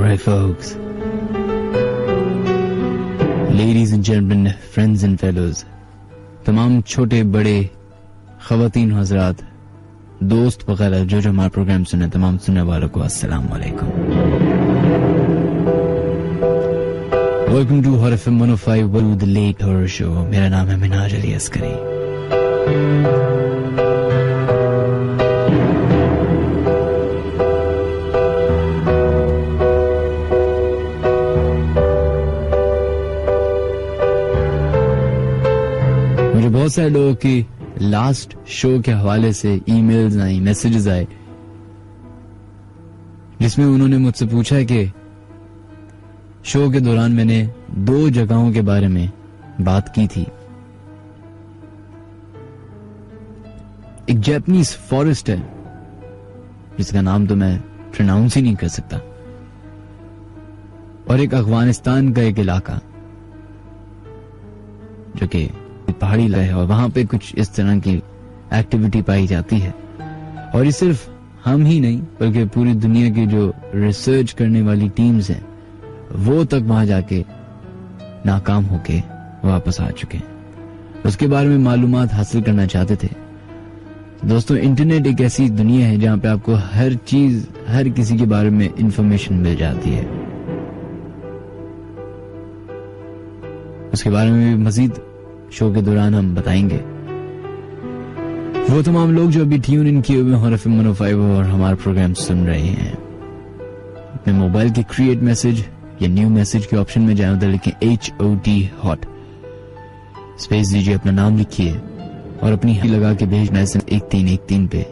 Alright folks, ladies and gentlemen, friends and fellows, तमाम छोटे बड़े ख़वातीन हज़रात, दोस्त वगैरह जो हमारा प्रोग्राम सुने, तमाम सुनने वालों को अस्सलाम वालेकुम। Welcome to Hot FM 105 The Late Horror Show। मेरा नाम है मिनाज अली अस्करी। मुझे बहुत सारे लोगों की लास्ट शो के हवाले से ईमेल्स आई, मैसेजेस आए, जिसमें उन्होंने मुझसे पूछा कि शो के दौरान मैंने 2 जगहों के बारे में बात की थी। एक जापानीज फॉरेस्ट है जिसका नाम तो मैं प्रोनाउंस ही नहीं कर सकता, और एक अफगानिस्तान का एक इलाका जो कि पहाड़ी इलाका है, और वहां पे कुछ इस तरह की एक्टिविटी पाई जाती है। और ये सिर्फ हम ही नहीं बल्कि पूरी दुनिया की जो रिसर्च करने वाली टीम्स हैं वो तक वहां जाके नाकाम होके वापस आ चुके हैं। उसके बारे में मालूमात हासिल करना चाहते थे। दोस्तों, इंटरनेट एक ऐसी दुनिया है जहां पे आपको हर चीज, हर किसी के बारे में इंफॉर्मेशन मिल जाती है। उसके बारे में भी मजीद शो के दौरान हम बताएंगे। वो तमाम लोग जो अभी ट्यून इन किए हुए हॉट एफएम 105 और हमारा प्रोग्राम सुन रहे हैं, अपने मोबाइल के क्रिएट मैसेज या न्यू मैसेज के ऑप्शन में जाए, उधर लिखें HOT हॉट, स्पेस दीजिए, अपना नाम लिखिए और अपनी लगा के भेजना है 1313 पे।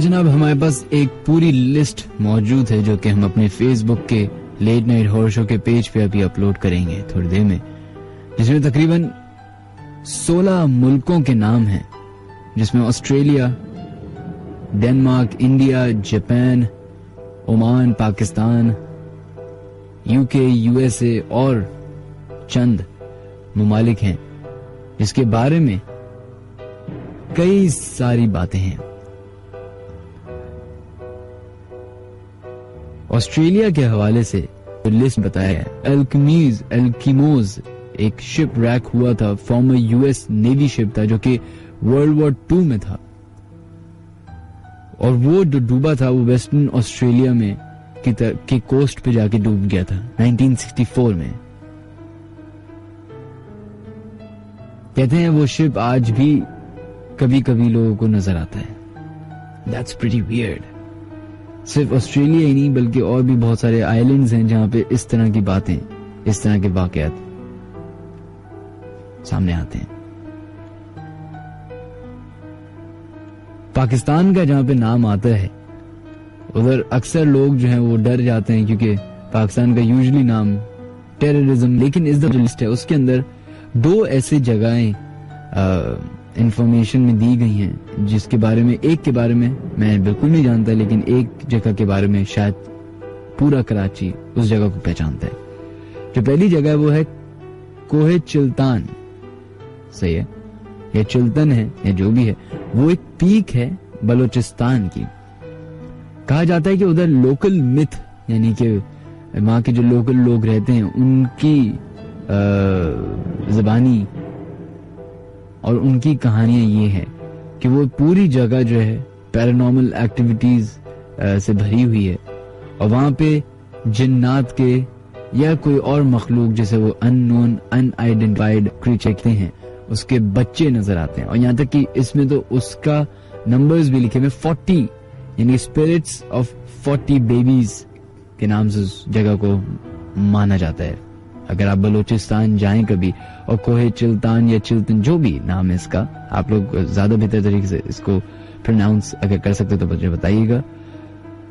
जनाब, हमारे पास एक पूरी लिस्ट मौजूद है जो कि हम अपने फेसबुक के लेट नाइट हॉरर शो के पेज पे अभी अपलोड करेंगे थोड़ी देर में, जिसमें तकरीबन 16 मुल्कों के नाम हैं, जिसमें Australia, Denmark, India, Japan, Oman, Pakistan, UK, USA और चंद ममालिक हैं, जिसके बारे में कई सारी बातें हैं। ऑस्ट्रेलिया के हवाले से लिस्ट बताया है, एल्किमोज एक शिप रैक हुआ था, फॉर्मर यूएस नेवी शिप था जो कि वर्ल्ड वॉर 2 में था, और वो जो डूबा था वो वेस्टर्न ऑस्ट्रेलिया में के कोस्ट पे जाके डूब गया था 1964 में। कहते हैं वो शिप आज भी कभी कभी लोगों को नजर आता है। That's pretty weird. सिर्फ ऑस्ट्रेलिया ही नहीं बल्कि और भी बहुत सारे आइलैंड्स हैं जहां पे इस तरह की बातें, इस तरह के वाकयात सामने आते हैं। पाकिस्तान का जहां पे नाम आता है उधर अक्सर लोग जो हैं वो डर जाते हैं, क्योंकि पाकिस्तान का यूजुअली नाम टेररिज्म, लेकिन इस दफा लिस्ट है उसके अंदर 2 ऐसी जगहें इंफॉर्मेशन में दी गई हैं, जिसके बारे में एक के बारे में मैं बिल्कुल नहीं जानता, लेकिन एक जगह के बारे में शायद पूरा कराची उस जगह को पहचानता है। जो पहली जगह वो है कोहे चिल्तान, सही है, या चिल्तन है या जो भी है, वो एक पीक है बलूचिस्तान की। कहा जाता है कि उधर लोकल मिथ यानी कि वहां के जो लोकल लोग रहते हैं उनकी ज़बानी और उनकी कहानियां ये है कि वो पूरी जगह जो है पैरानॉर्मल एक्टिविटीज से भरी हुई है और वहां पे जिन्नात के या कोई और मखलूक जैसे वो अननोन अनआइडेंटिफाइड क्रीचर कहते हैं उसके बच्चे नजर आते हैं। और यहाँ तक कि इसमें तो उसका नंबर्स भी लिखे हुए 40 यानी स्पिरिट्स ऑफ 40 बेबीज के नाम से उस जगह को माना जाता है। अगर आप बलूचिस्तान जाएं कभी और कोहे चिल्तान या चिल्तन जो भी नाम है इसका, आप लोग ज्यादा बेहतर तरीके से इसको प्रोनाउंस अगर कर सकते तो मुझे बताइएगा।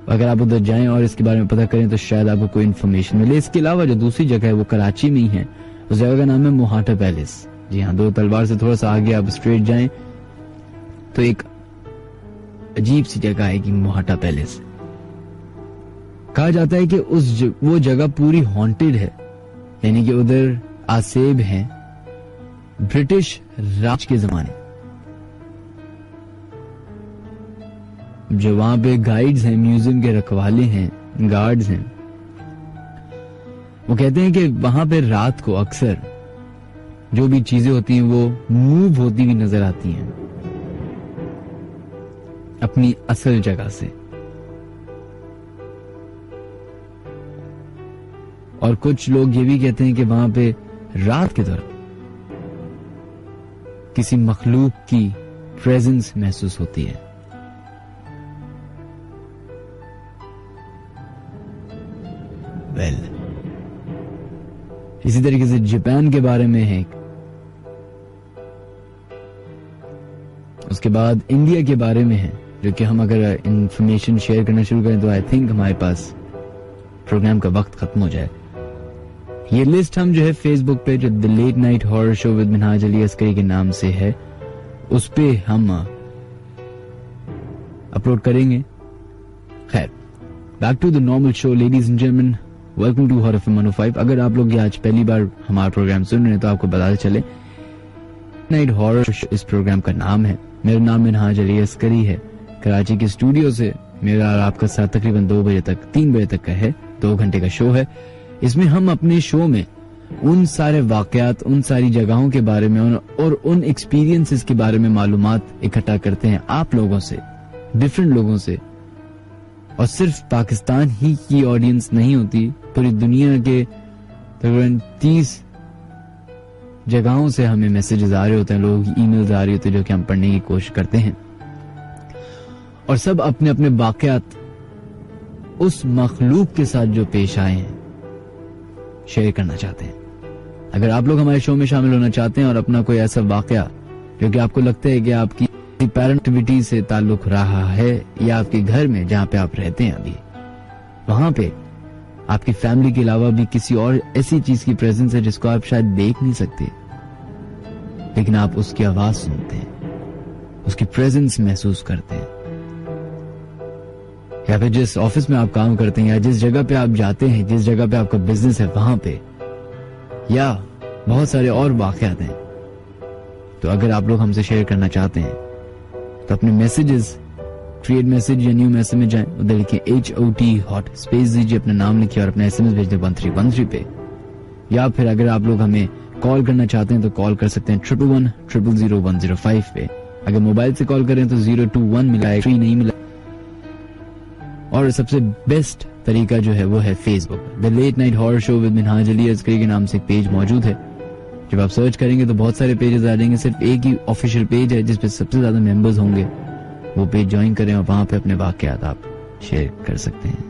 अगर आप उधर जाएं और इसके बारे में पता करें तो शायद आपको कोई इन्फॉर्मेशन मिले। इसके अलावा जो दूसरी जगह है वो कराची में ही है, उस जगह का नाम है मोहाटा पैलेस। जी हाँ, 2 तलवार से थोड़ा सा आगे आप स्ट्रेट जाएं तो एक अजीब सी जगह है कि मोहाटा पैलेस। कहा जाता है कि वो जगह पूरी हॉन्टेड है, यानी कि उधर आसेब हैं ब्रिटिश राज के जमाने। जो वहां पे गाइड्स हैं, म्यूजियम के रखवाले हैं, गार्ड्स हैं, वो कहते हैं कि वहां पे रात को अक्सर जो भी चीजें होती हैं वो मूव होती हुई नजर आती हैं अपनी असल जगह से। और कुछ लोग ये भी कहते हैं कि वहां पे रात के दौरान किसी मखलूक की प्रेजेंस महसूस होती है। इसी तरीके से जापान के बारे में है, उसके बाद इंडिया के बारे में है, जो कि हम अगर इंफॉर्मेशन शेयर करना शुरू करें तो आई थिंक हमारे पास प्रोग्राम का वक्त खत्म हो जाए। ये लिस्ट हम जो है फेसबुक पे जो the late night horror show with Minhaj Ali Askari के नाम से है उस पे हम अपलोड करेंगे। खैर, back to the normal show ladies and gentleman, welcome to horror FM 105। अगर आप लोग ये आज पहली बार हमारा प्रोग्राम सुन रहे हैं तो आपको बताते चले नाइट हॉरर इस प्रोग्राम का नाम है। मेरा नाम मिनहाज अली अस्करी है। कराची के स्टूडियो से मेरा और आपका साथ तकरीबन 2 बजे तक 3 बजे तक का है, 2 घंटे का शो है। इसमें हम अपने शो में उन सारे वाकयात, उन सारी जगहों के बारे में और उन एक्सपीरियंसेस के बारे में मालूमात इकट्ठा करते हैं आप लोगों से, डिफरेंट लोगों से। और सिर्फ पाकिस्तान ही की ऑडियंस नहीं होती, पूरी दुनिया के तकरीबन 30 जगहों से हमें मैसेजेस आ रहे होते हैं, लोगों की ईमेल्स आ रही होती है जो कि हम पढ़ने की कोशिश करते हैं। और सब अपने अपने वाकयात उस मखलूक के साथ जो पेश आए हैं शेयर करना चाहते हैं। अगर आप लोग हमारे शो में शामिल होना चाहते हैं और अपना कोई ऐसा वाकया जो कि आपको लगता है कि आपकी पैरेंटिविटी से ताल्लुक रहा है या आपके घर में जहां पे आप रहते हैं अभी, वहां पे आपकी फैमिली के अलावा भी किसी और ऐसी चीज की प्रेजेंस है जिसको आप शायद देख नहीं सकते, लेकिन आप उसकी आवाज सुनते हैं, उसकी प्रेजेंस महसूस करते हैं, या फिर जिस ऑफिस में आप काम करते हैं या जिस जगह पे आप जाते हैं, जिस जगह पे आपका बिजनेस है वहां पे, या बहुत सारे और वाकयात हैं। तो अगर आप लोग हमसे शेयर करना चाहते हैं तो अपने मैसेजेस, क्रिएट मैसेज या न्यू मैसेज में जाएं, उधर लिखिए HOT हॉट, स्पेस दीजिए, अपना नाम लिखिए और अपना SMS भेज दें 1313 पे। या फिर अगर आप लोग हमें कॉल करना चाहते हैं तो कॉल कर सकते हैं 111-000-105 पे। अगर मोबाइल से कॉल करें तो 021 मिला है, 3 नहीं मिला। और सबसे बेस्ट तरीका जो है वो है Facebook. The late night horror show with Minhaj Ali Askari के नाम से एक पेज मौजूद है। जब आप सर्च करेंगे तो बहुत सारे पेजेस आ जाएंगे, सिर्फ एक ही ऑफिशियल पेज है जिसपे सबसे ज्यादा मेंबर्स होंगे। वो पेज ज्वाइन करें और वहां पे अपने वाकयात आप शेयर कर सकते हैं।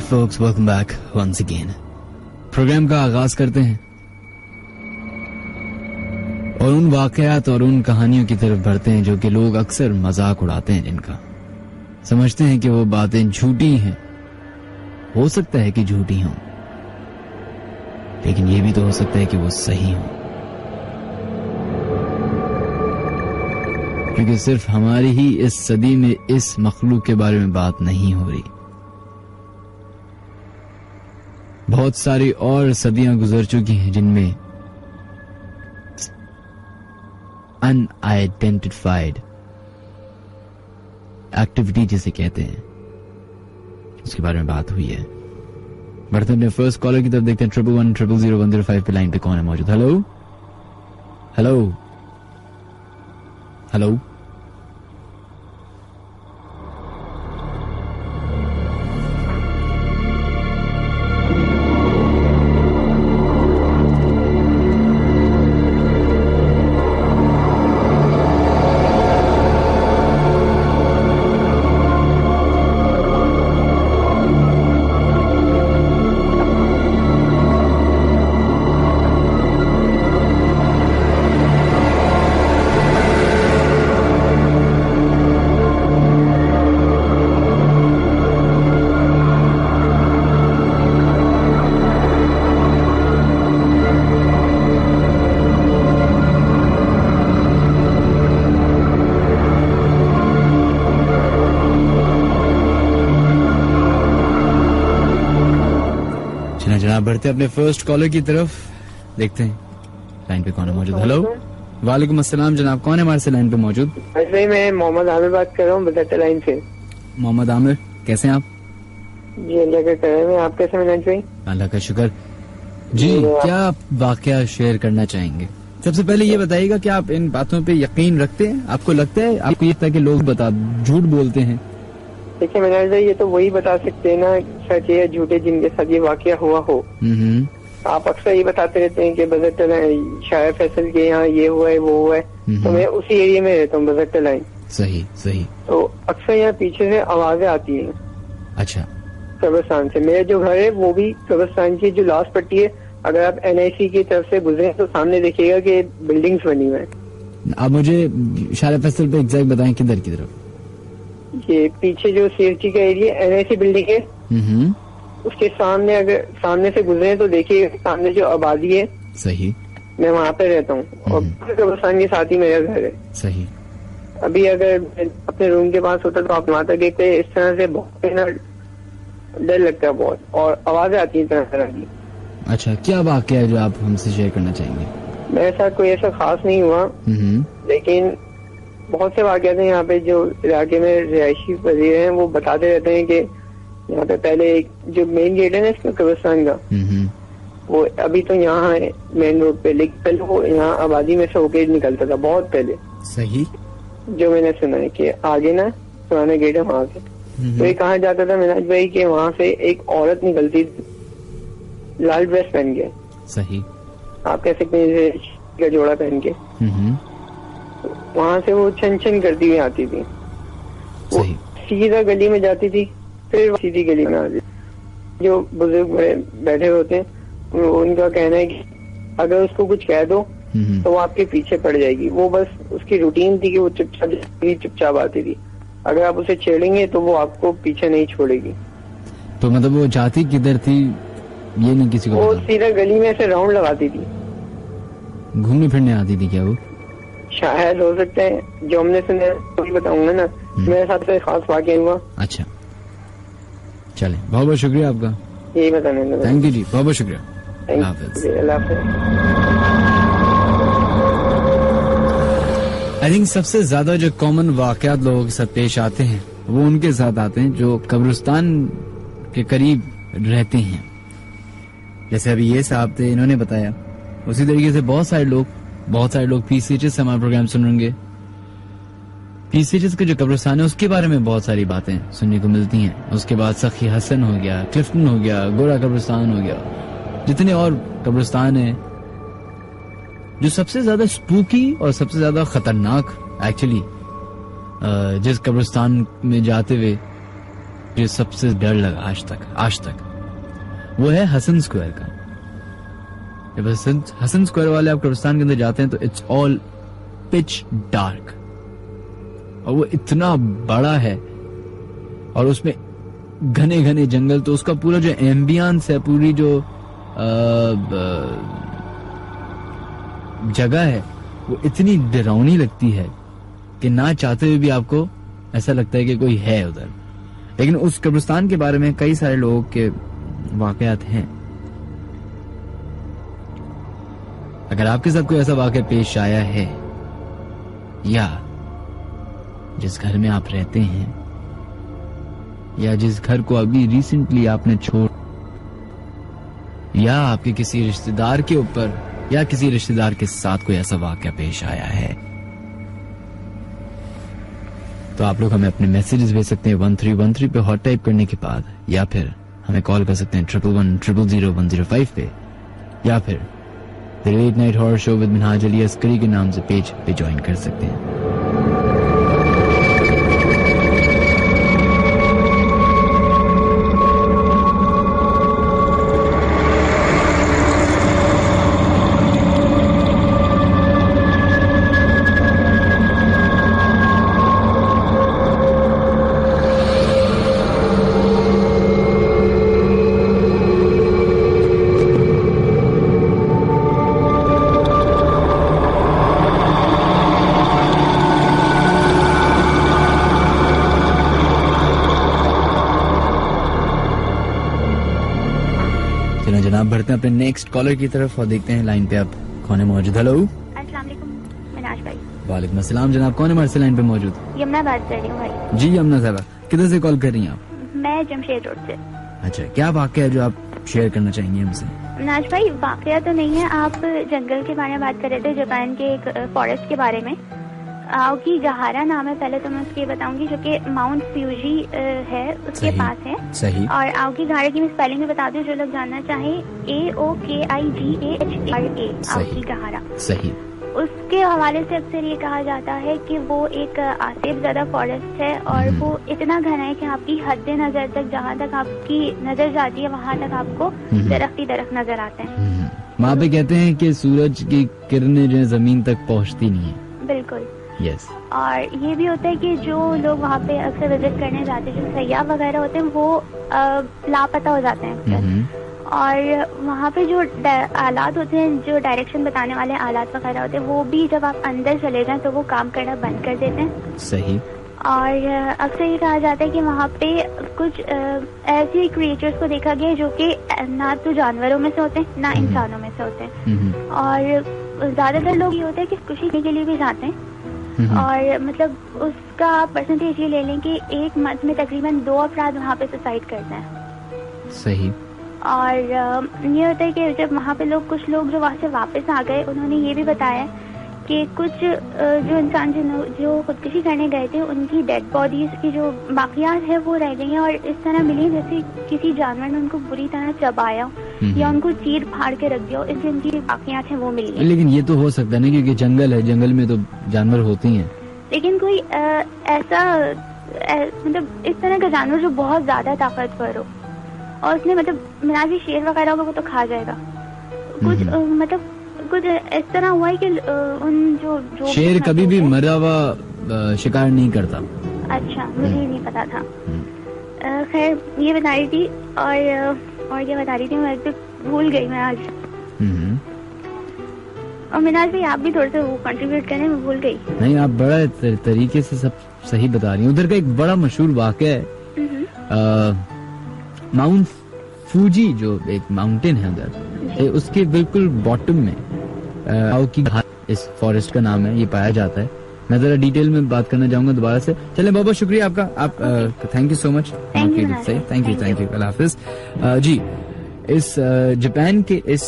folks, welcome back once again. Programme का आगाज करते हैं और उन वाकयात और उन कहानियों की तरफ बढ़ते हैं जो कि लोग अक्सर मजाक उड़ाते हैं, जिनका समझते हैं कि वो बातें झूठी हैं। हो सकता है कि झूठी हों, लेकिन ये भी तो हो सकता है कि वो सही हों, क्योंकि सिर्फ हमारी ही इस सदी में इस मखलूक के बारे में बात नहीं हो रही। बहुत सारी और सदियां गुजर चुकी हैं जिनमें अनआइडेंटिफाइड एक्टिविटी जिसे कहते हैं, उसके बारे में बात हुई है। बढ़ते हैं अपने फर्स्ट कॉलर की तरफ, देखते हैं 111000105 पे लाइन पे कौन है मौजूद। हेलो हेलो हेलो बढ़ते अपने फर्स्ट कॉलर की तरफ, देखते हैं लाइन पे कौन है मौजूद। हेलो, वालेकुम अस्सलाम जनाब, कौन है हमारे से लाइन पे मौजूद? भाई मैं मोहम्मद आमिर बात कर रहा हूँ बदरता लाइन से। मोहम्मद आमिर, कैसे हैं आप? जी अल्लाह का करम है, आप कैसे मिनाज भाई? अल्लाह का शुक्र जी। क्या आप वाकया शेयर करना चाहेंगे? सबसे पहले ये बताइएगा कि आप इन बातों पे यकीन रखते हैं? आपको लगता है, आपको ये लगता है कि लोग झूठ बोलते हैं? देखिए मिनाज भाई, ये तो वही बता सकते हैं ना सच या झूठे जिनके साथ ये वाकया हुआ हो। आप अक्सर ये बताते रहते हैं कि बदरता लाइन शायर फैसल के यहाँ ये हुआ है वो हुआ है, तो मैं उसी एरिया में रहता हूँ बदरता लाइन। सही सही। तो अक्सर यहाँ पीछे से आवाजें आती हैं। अच्छा। कब्रिस्तान से, मेरा जो घर है वो भी कब्रिस्तान की जो लास्ट पट्टी है, अगर आप NIC की तरफ से गुजरे तो सामने देखिएगा कि बिल्डिंग्स बनी हुई हैं। आप मुझे शायर फैसल पे एग्जैक्ट बताएं किधर की तरफ? ये पीछे जो CFC का एरिया NIC बिल्डिंग है, उसके सामने अगर सामने से गुजरे तो देखिए सामने जो आबादी है। सही। मैं वहाँ पे रहता हूँ और कब्रिस्तान के साथ ही मेरा घर है। सही। अभी अगर अपने रूम के पास होता तो आप वहाँ तक देखते, इस तरह से बहुत ना डर लगता है बहुत, और आवाजें आती है तरह तरह की। अच्छा, क्या वाकया है जो आप हमसे शेयर करना चाहेंगे? मेरे साथ कोई ऐसा खास नहीं हुआ, लेकिन बहुत से वाकयात हैं यहाँ पे। जो इलाके में रिहायशी वजीर हैं वो बताते रहते हैं कि यहाँ पे पहले एक जो मेन गेट है ना इसका कब्रिस्तान का, वो अभी तो यहाँ है मेन रोड पे, लेकिन पहले वो यहाँ आबादी में से होके निकलता था बहुत पहले। सही। जो मैंने सुना है कि आगे ना पुराना गेट है वहाँ से, तो ये कहा जाता था मिनाज भाई कि वहाँ से एक औरत निकलती लाल ड्रेस पहन के। सही। आप कह सकते हैं का जोड़ा पहन के, वहाँ से वो छन छन करती हुई आती थी। वो सीधा गली में जाती थी, फिर सीधी गली में आती। जो बुजुर्ग बैठे होते हैं उनका कहना है कि अगर उसको कुछ कह दो तो वो आपके पीछे पड़ जाएगी। वो बस उसकी रूटीन थी कि वो चुपचाप आती थी। अगर आप उसे छेड़ेंगे तो वो आपको पीछे नहीं छोड़ेगी। तो मतलब वो जाती किधर थी ये नहीं किसी को? वो सीधा गली में ऐसे राउंड लगाती थी। घूमने फिरने आती थी क्या वो? शायद हो सकता है, जो हमने सुना वही बताऊंगा ना। मेरे साथ से खास वाकया हुआ। अच्छा, चले, बहुत बहुत शुक्रिया आपका यही बताने का। थैंक यू जी, बहुत बहुत शुक्रिया। आई थिंक सबसे ज्यादा जो कॉमन वाकयात लोगों के साथ पेश आते हैं वो उनके साथ आते हैं जो कब्रिस्तान के करीब रहते हैं। जैसे अभी ये साहब थे, इन्होंने बताया, उसी तरीके से बहुत सारे लोग PCHS से हमारा प्रोग्राम सुन रहेंगे। PCHS का जो कब्रिस्तान है उसके बारे में बहुत सारी बातें सुनने को मिलती हैं। उसके बाद सखी हसन हो गया, क्लिफ्टन हो गया, गोरा कब्रिस्तान हो गया, जितने और कब्रिस्तान हैं। जो सबसे ज्यादा स्पूकी और सबसे ज्यादा खतरनाक एक्चुअली जिस कब्रिस्तान में जाते हुए जो सबसे डर लगा आज तक वो है हसन स्क्वायर का। जब हसन स्क्वायर वाले आप कब्रिस्तान के अंदर जाते हैं तो इट्स ऑल पिच डार्क, और वो इतना बड़ा है और उसमें घने घने जंगल, तो उसका पूरा जो एम्बियंस है, पूरी जो जगह है वो इतनी डरावनी लगती है कि ना चाहते हुए भी आपको ऐसा लगता है कि कोई है उधर। लेकिन उस कब्रिस्तान के बारे में कई सारे लोगों के वाकयात हैं। अगर आपके साथ कोई ऐसा वाकया पेश आया है, या जिस घर में आप रहते हैं, या जिस घर को अभी रिसेंटली आपने छोड़, या आपके किसी रिश्तेदार के ऊपर या किसी रिश्तेदार के साथ कोई ऐसा वाकया पेश आया है, तो आप लोग हमें अपने मैसेजेस भेज सकते हैं 1313 पे हॉट टाइप करने के बाद, या फिर हमें कॉल कर सकते हैं 1110000105 पे, या फिर the late night horror show with Minhaj Ali Askari के नाम से पेज पे ज्वाइन कर सकते हैं। जनाब बढ़ते हैं अपने नेक्स्ट कॉलर की तरफ और देखते हैं लाइन पे आप कौन है मौजूद। हेलो, अस्सलाम वालेकुम मिनाज भाई। वालेकुम अस्सलाम जनाब, कौन है हमारे से लाइन पे मौजूद? यमुना बात कर रही हूँ भाई। जी यमुना साहबा, किधर से कॉल कर रही हैं आप? मैं जमशेद रोड से। अच्छा, क्या वाकया है जो आप शेयर करना चाहेंगे हमसे? मिनाज भाई वाकया तो नहीं है, आप जंगल के बारे में बात कर रहे थे, जापान के एक फॉरेस्ट के बारे में। आओकी गहारा नाम है, पहले तो मैं उसके बताऊंगी, जो कि माउंट फ्यूजी है उसके पास है। सही। और आओकी गहारा की मैं स्पेलिंग भी बता दूं जो लोग जानना चाहें, AOKIGAHARA, आओकी गहारा। सही। उसके हवाले से अक्सर ये कहा जाता है कि वो एक आसिफ ज़्यादा फॉरेस्ट है और वो इतना घना है कि आपकी हद नजर तक, जहाँ तक आपकी नजर जाती है वहाँ तक आपको दरख्त ही दरख्त नजर आते हैं। वहाँ पे कहते हैं कि सूरज की किरणें जो है जमीन तक पहुँचती नहीं है। बिल्कुल। यस। और ये भी होता है कि जो लोग वहाँ पे अक्सर विजिट करने जाते हैं, जो सयाह वगैरह होते हैं, वो लापता हो जाते हैं अक्सर। और वहाँ पे जो आलात होते हैं, जो डायरेक्शन बताने वाले आलात वगैरह होते हैं, वो भी जब आप अंदर चले जाएं तो वो काम करना बंद कर देते हैं। सही। और अक्सर ये कहा जाता है कि वहाँ पे कुछ ऐसे क्रिएचर्स को देखा गया जो कि ना तो जानवरों में से होते हैं ना इंसानों में से होते हैं। और ज्यादातर लोग ये होते हैं कि खुशी के लिए भी जाते हैं। और मतलब उसका परसेंटेज ये ले लें कि एक मंथ में तकरीबन 2 अफराद वहाँ पे सुसाइड करते हैं। सही। और ये होता है कि जब वहाँ पे कुछ लोग जो वहाँ से वापस आ गए, उन्होंने ये भी बताया कि कुछ जो इंसान जो खुदकुशी करने गए थे, उनकी डेड बॉडीज की जो बाकियात है वो रह गई हैं और इस तरह मिली जैसे किसी जानवर ने उनको बुरी तरह चबाया या उनको चीर फाड़ के रख दिया, इसलिए उनकी बाकियात है वो मिली। लेकिन ये तो हो सकता नहीं, क्योंकि जंगल है, जंगल में तो जानवर होते हैं। लेकिन कोई ऐसा मतलब इस तरह का जानवर जो बहुत ज्यादा ताकतवर हो और उसने मतलब मिनाजी शेर वगैरह होगा वो तो खा जाएगा। कुछ मतलब कुछ इस तरह हुआ है कि उन जो शेर कभी भी मरा हुआ शिकार नहीं करता। अच्छा, मुझे नहीं पता था। खैर ये बता रही थी और ये बता रही थी, मैं तो भूल गई मैं आज। और मिनाज भाई आप भी थोड़ा सा वो कंट्रीब्यूट करें, मैं भूल गई। नहीं, आप बड़ा तरीके से सब सही बता रही हैं। उधर का एक बड़ा मशहूर वाक़या है, माउंट फूजी जो एक माउंटेन है उधर, उसके बिल्कुल बॉटम में आओकी गहारा इस फॉरेस्ट का नाम है, ये पाया जाता है। मैं जरा डिटेल में बात करना चाहूंगा दोबारा से। चलें, बहुत बहुत शुक्रिया आपका, आप thank you so much. Thank you, अल्लाह हाफिज। जी, इस जापान के इस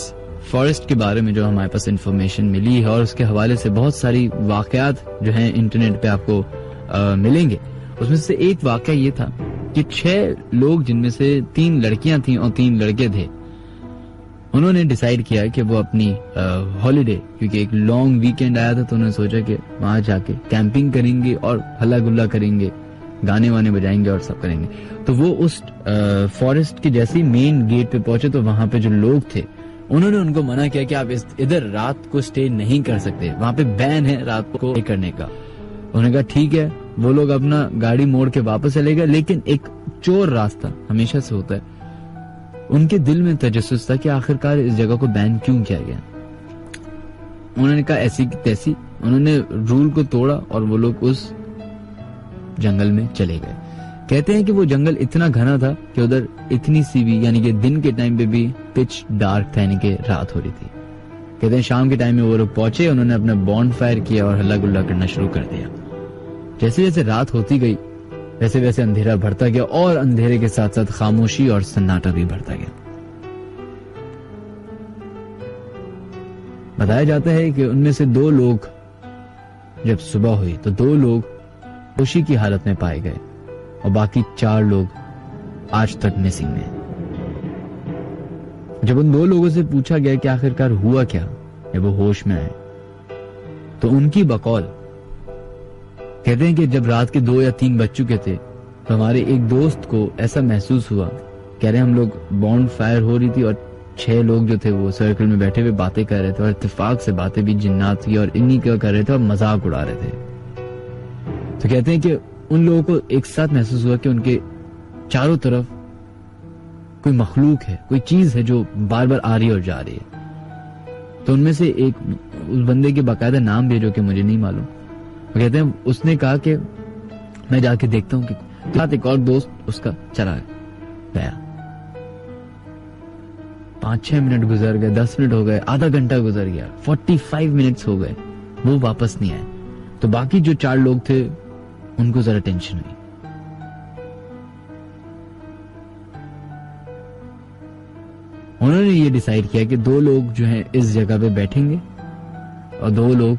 फॉरेस्ट के बारे में जो हमारे पास इंफॉर्मेशन मिली है और उसके हवाले से बहुत सारी वाकयात जो हैं इंटरनेट पे आपको मिलेंगे, उसमें से एक वाकया ये था कि 6 लोग, जिनमें से 3 लड़कियां थीं और 3 लड़के थे, उन्होंने डिसाइड किया कि वो अपनी हॉलिडे, क्योंकि एक लॉन्ग वीकेंड आया था, तो उन्होंने सोचा कि वहां जाके कैंपिंग करेंगे और हल्ला गुल्ला करेंगे, गाने वाने बजाएंगे और सब करेंगे। तो वो उस फॉरेस्ट के जैसे ही मेन गेट पे पहुंचे तो वहां पे जो लोग थे उन्होंने उनको मना किया कि आप इधर रात को स्टे नहीं कर सकते, वहां पे बैन है रात को स्टे करने का। उन्होंने कहा ठीक है, वो लोग अपना गाड़ी मोड़ के वापस चले गए। लेकिन एक चोर रास्ता हमेशा से होता है, उनके दिल में तजस्सुस था कि आखिरकार इस जगह को बैन क्यों किया गया। उन्होंने कहा ऐसी की तैसी, उन्होंने रूल को तोड़ा और वो लोग उस जंगल में चले गए। कहते हैं कि वो जंगल इतना घना था कि उधर इतनी सी भी, यानी कि दिन के टाइम पे भी पिच डार्क था, यानी कि रात हो रही थी। कहते हैं शाम के टाइम में वो लोग पहुंचे, उन्होंने अपना बॉन्ड फायर किया और हल्ला गुल्ला करना शुरू कर दिया। जैसे जैसे रात होती गई वैसे वैसे अंधेरा बढ़ता गया और अंधेरे के साथ साथ खामोशी और सन्नाटा भी बढ़ता गया। बताया जाता है कि उनमें से 2 लोग, जब सुबह हुई तो 2 लोग होशी की हालत में पाए गए और बाकी 4 लोग आज तक मिसिंग में। जब उन 2 लोगों से पूछा गया कि आखिरकार हुआ क्या जब वो होश में आए, तो उनकी बकौल कहते हैं कि जब रात के 2 या 3 बज चुके थे तो हमारे एक दोस्त को ऐसा महसूस हुआ, कह रहे हम लोग बॉन्ड फायर हो रही थी और 6 लोग जो थे वो सर्कल में बैठे हुए बातें कर रहे थे और इत्तेफाक से बातें भी जिन्नात की और इन्हीं का कर रहे थे और मजाक उड़ा रहे थे। तो कहते हैं कि उन लोगों को एक साथ महसूस हुआ कि उनके चारों तरफ कोई मखलूक है, कोई चीज है जो बार बार आ रही है और जा रही है। तो उनमें से एक, उस बंदे के बाकायदा नाम भी है जो कि मुझे नहीं मालूम, कहते हैं उसने कहा कि मैं जाके देखता हूं कि साथ एक और दोस्त उसका चला गया। 5-6 मिनट गुजर गए, 10 मिनट हो गए, आधा घंटा गुजर गया, 45 मिनट्स हो गए, वो वापस नहीं आए। तो बाकी जो 4 लोग थे उनको जरा टेंशन हुई। उन्होंने ये डिसाइड किया कि 2 लोग जो हैं इस जगह पे बैठेंगे और 2 लोग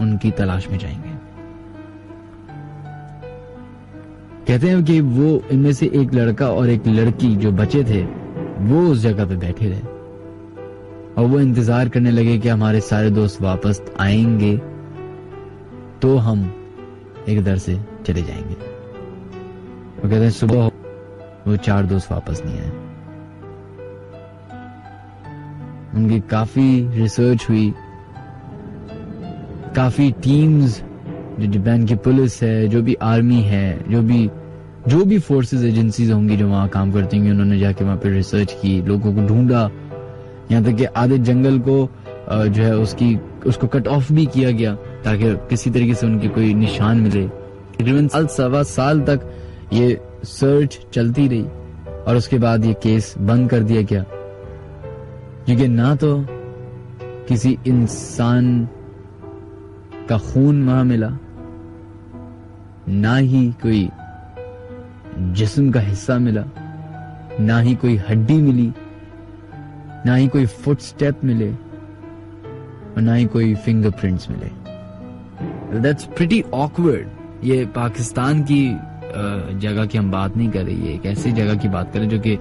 उनकी तलाश में जाएंगे। कहते हैं कि वो इनमें से एक लड़का और एक लड़की जो बचे थे वो उस जगह पे बैठे रहे और वो इंतजार करने लगे कि हमारे सारे दोस्त वापस आएंगे तो हम एक दर से चले जाएंगे। वो कहते हैं सुबह वो 4 दोस्त वापस नहीं आए। उनकी काफी रिसर्च हुई, काफी टीम्स, जो जापान की पुलिस है, जो भी आर्मी है, जो भी फोर्सेस एजेंसीज होंगी जो वहां काम करती होंगी, उन्होंने जाके वहां पे रिसर्च की, लोगों को ढूंढा, यहाँ तक कि आधे जंगल को जो है उसको कट ऑफ भी किया गया ताकि किसी तरीके से उनके कोई निशान मिले। तकरीबन 1.25 साल तक ये सर्च चलती रही और उसके बाद ये केस बंद कर दिया गया, क्योंकि ना तो किसी इंसान का खून वहां मिला, ना ही कोई जिस्म का हिस्सा मिला, ना ही कोई हड्डी मिली, ना ही कोई फुटस्टेप मिले और ना ही कोई फिंगरप्रिंट्स मिले। That's pretty awkward. ये पाकिस्तान की जगह की हम बात नहीं कर रही है, एक ऐसी जगह की बात करें जो कि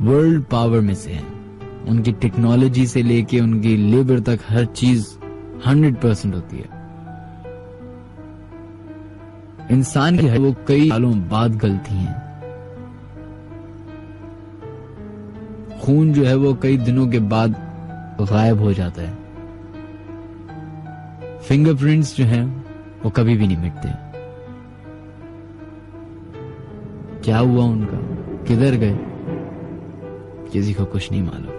वर्ल्ड पावर में से है। उनकी टेक्नोलॉजी से लेके उनकी लेबर तक हर चीज 100% होती है। इंसान की है वो कई सालों बाद गलती है, खून जो है वो कई दिनों के बाद गायब हो जाता है, फिंगरप्रिंट्स जो हैं वो कभी भी नहीं मिटते। क्या हुआ उनका, किधर गए, किसी को कुछ नहीं मालूम।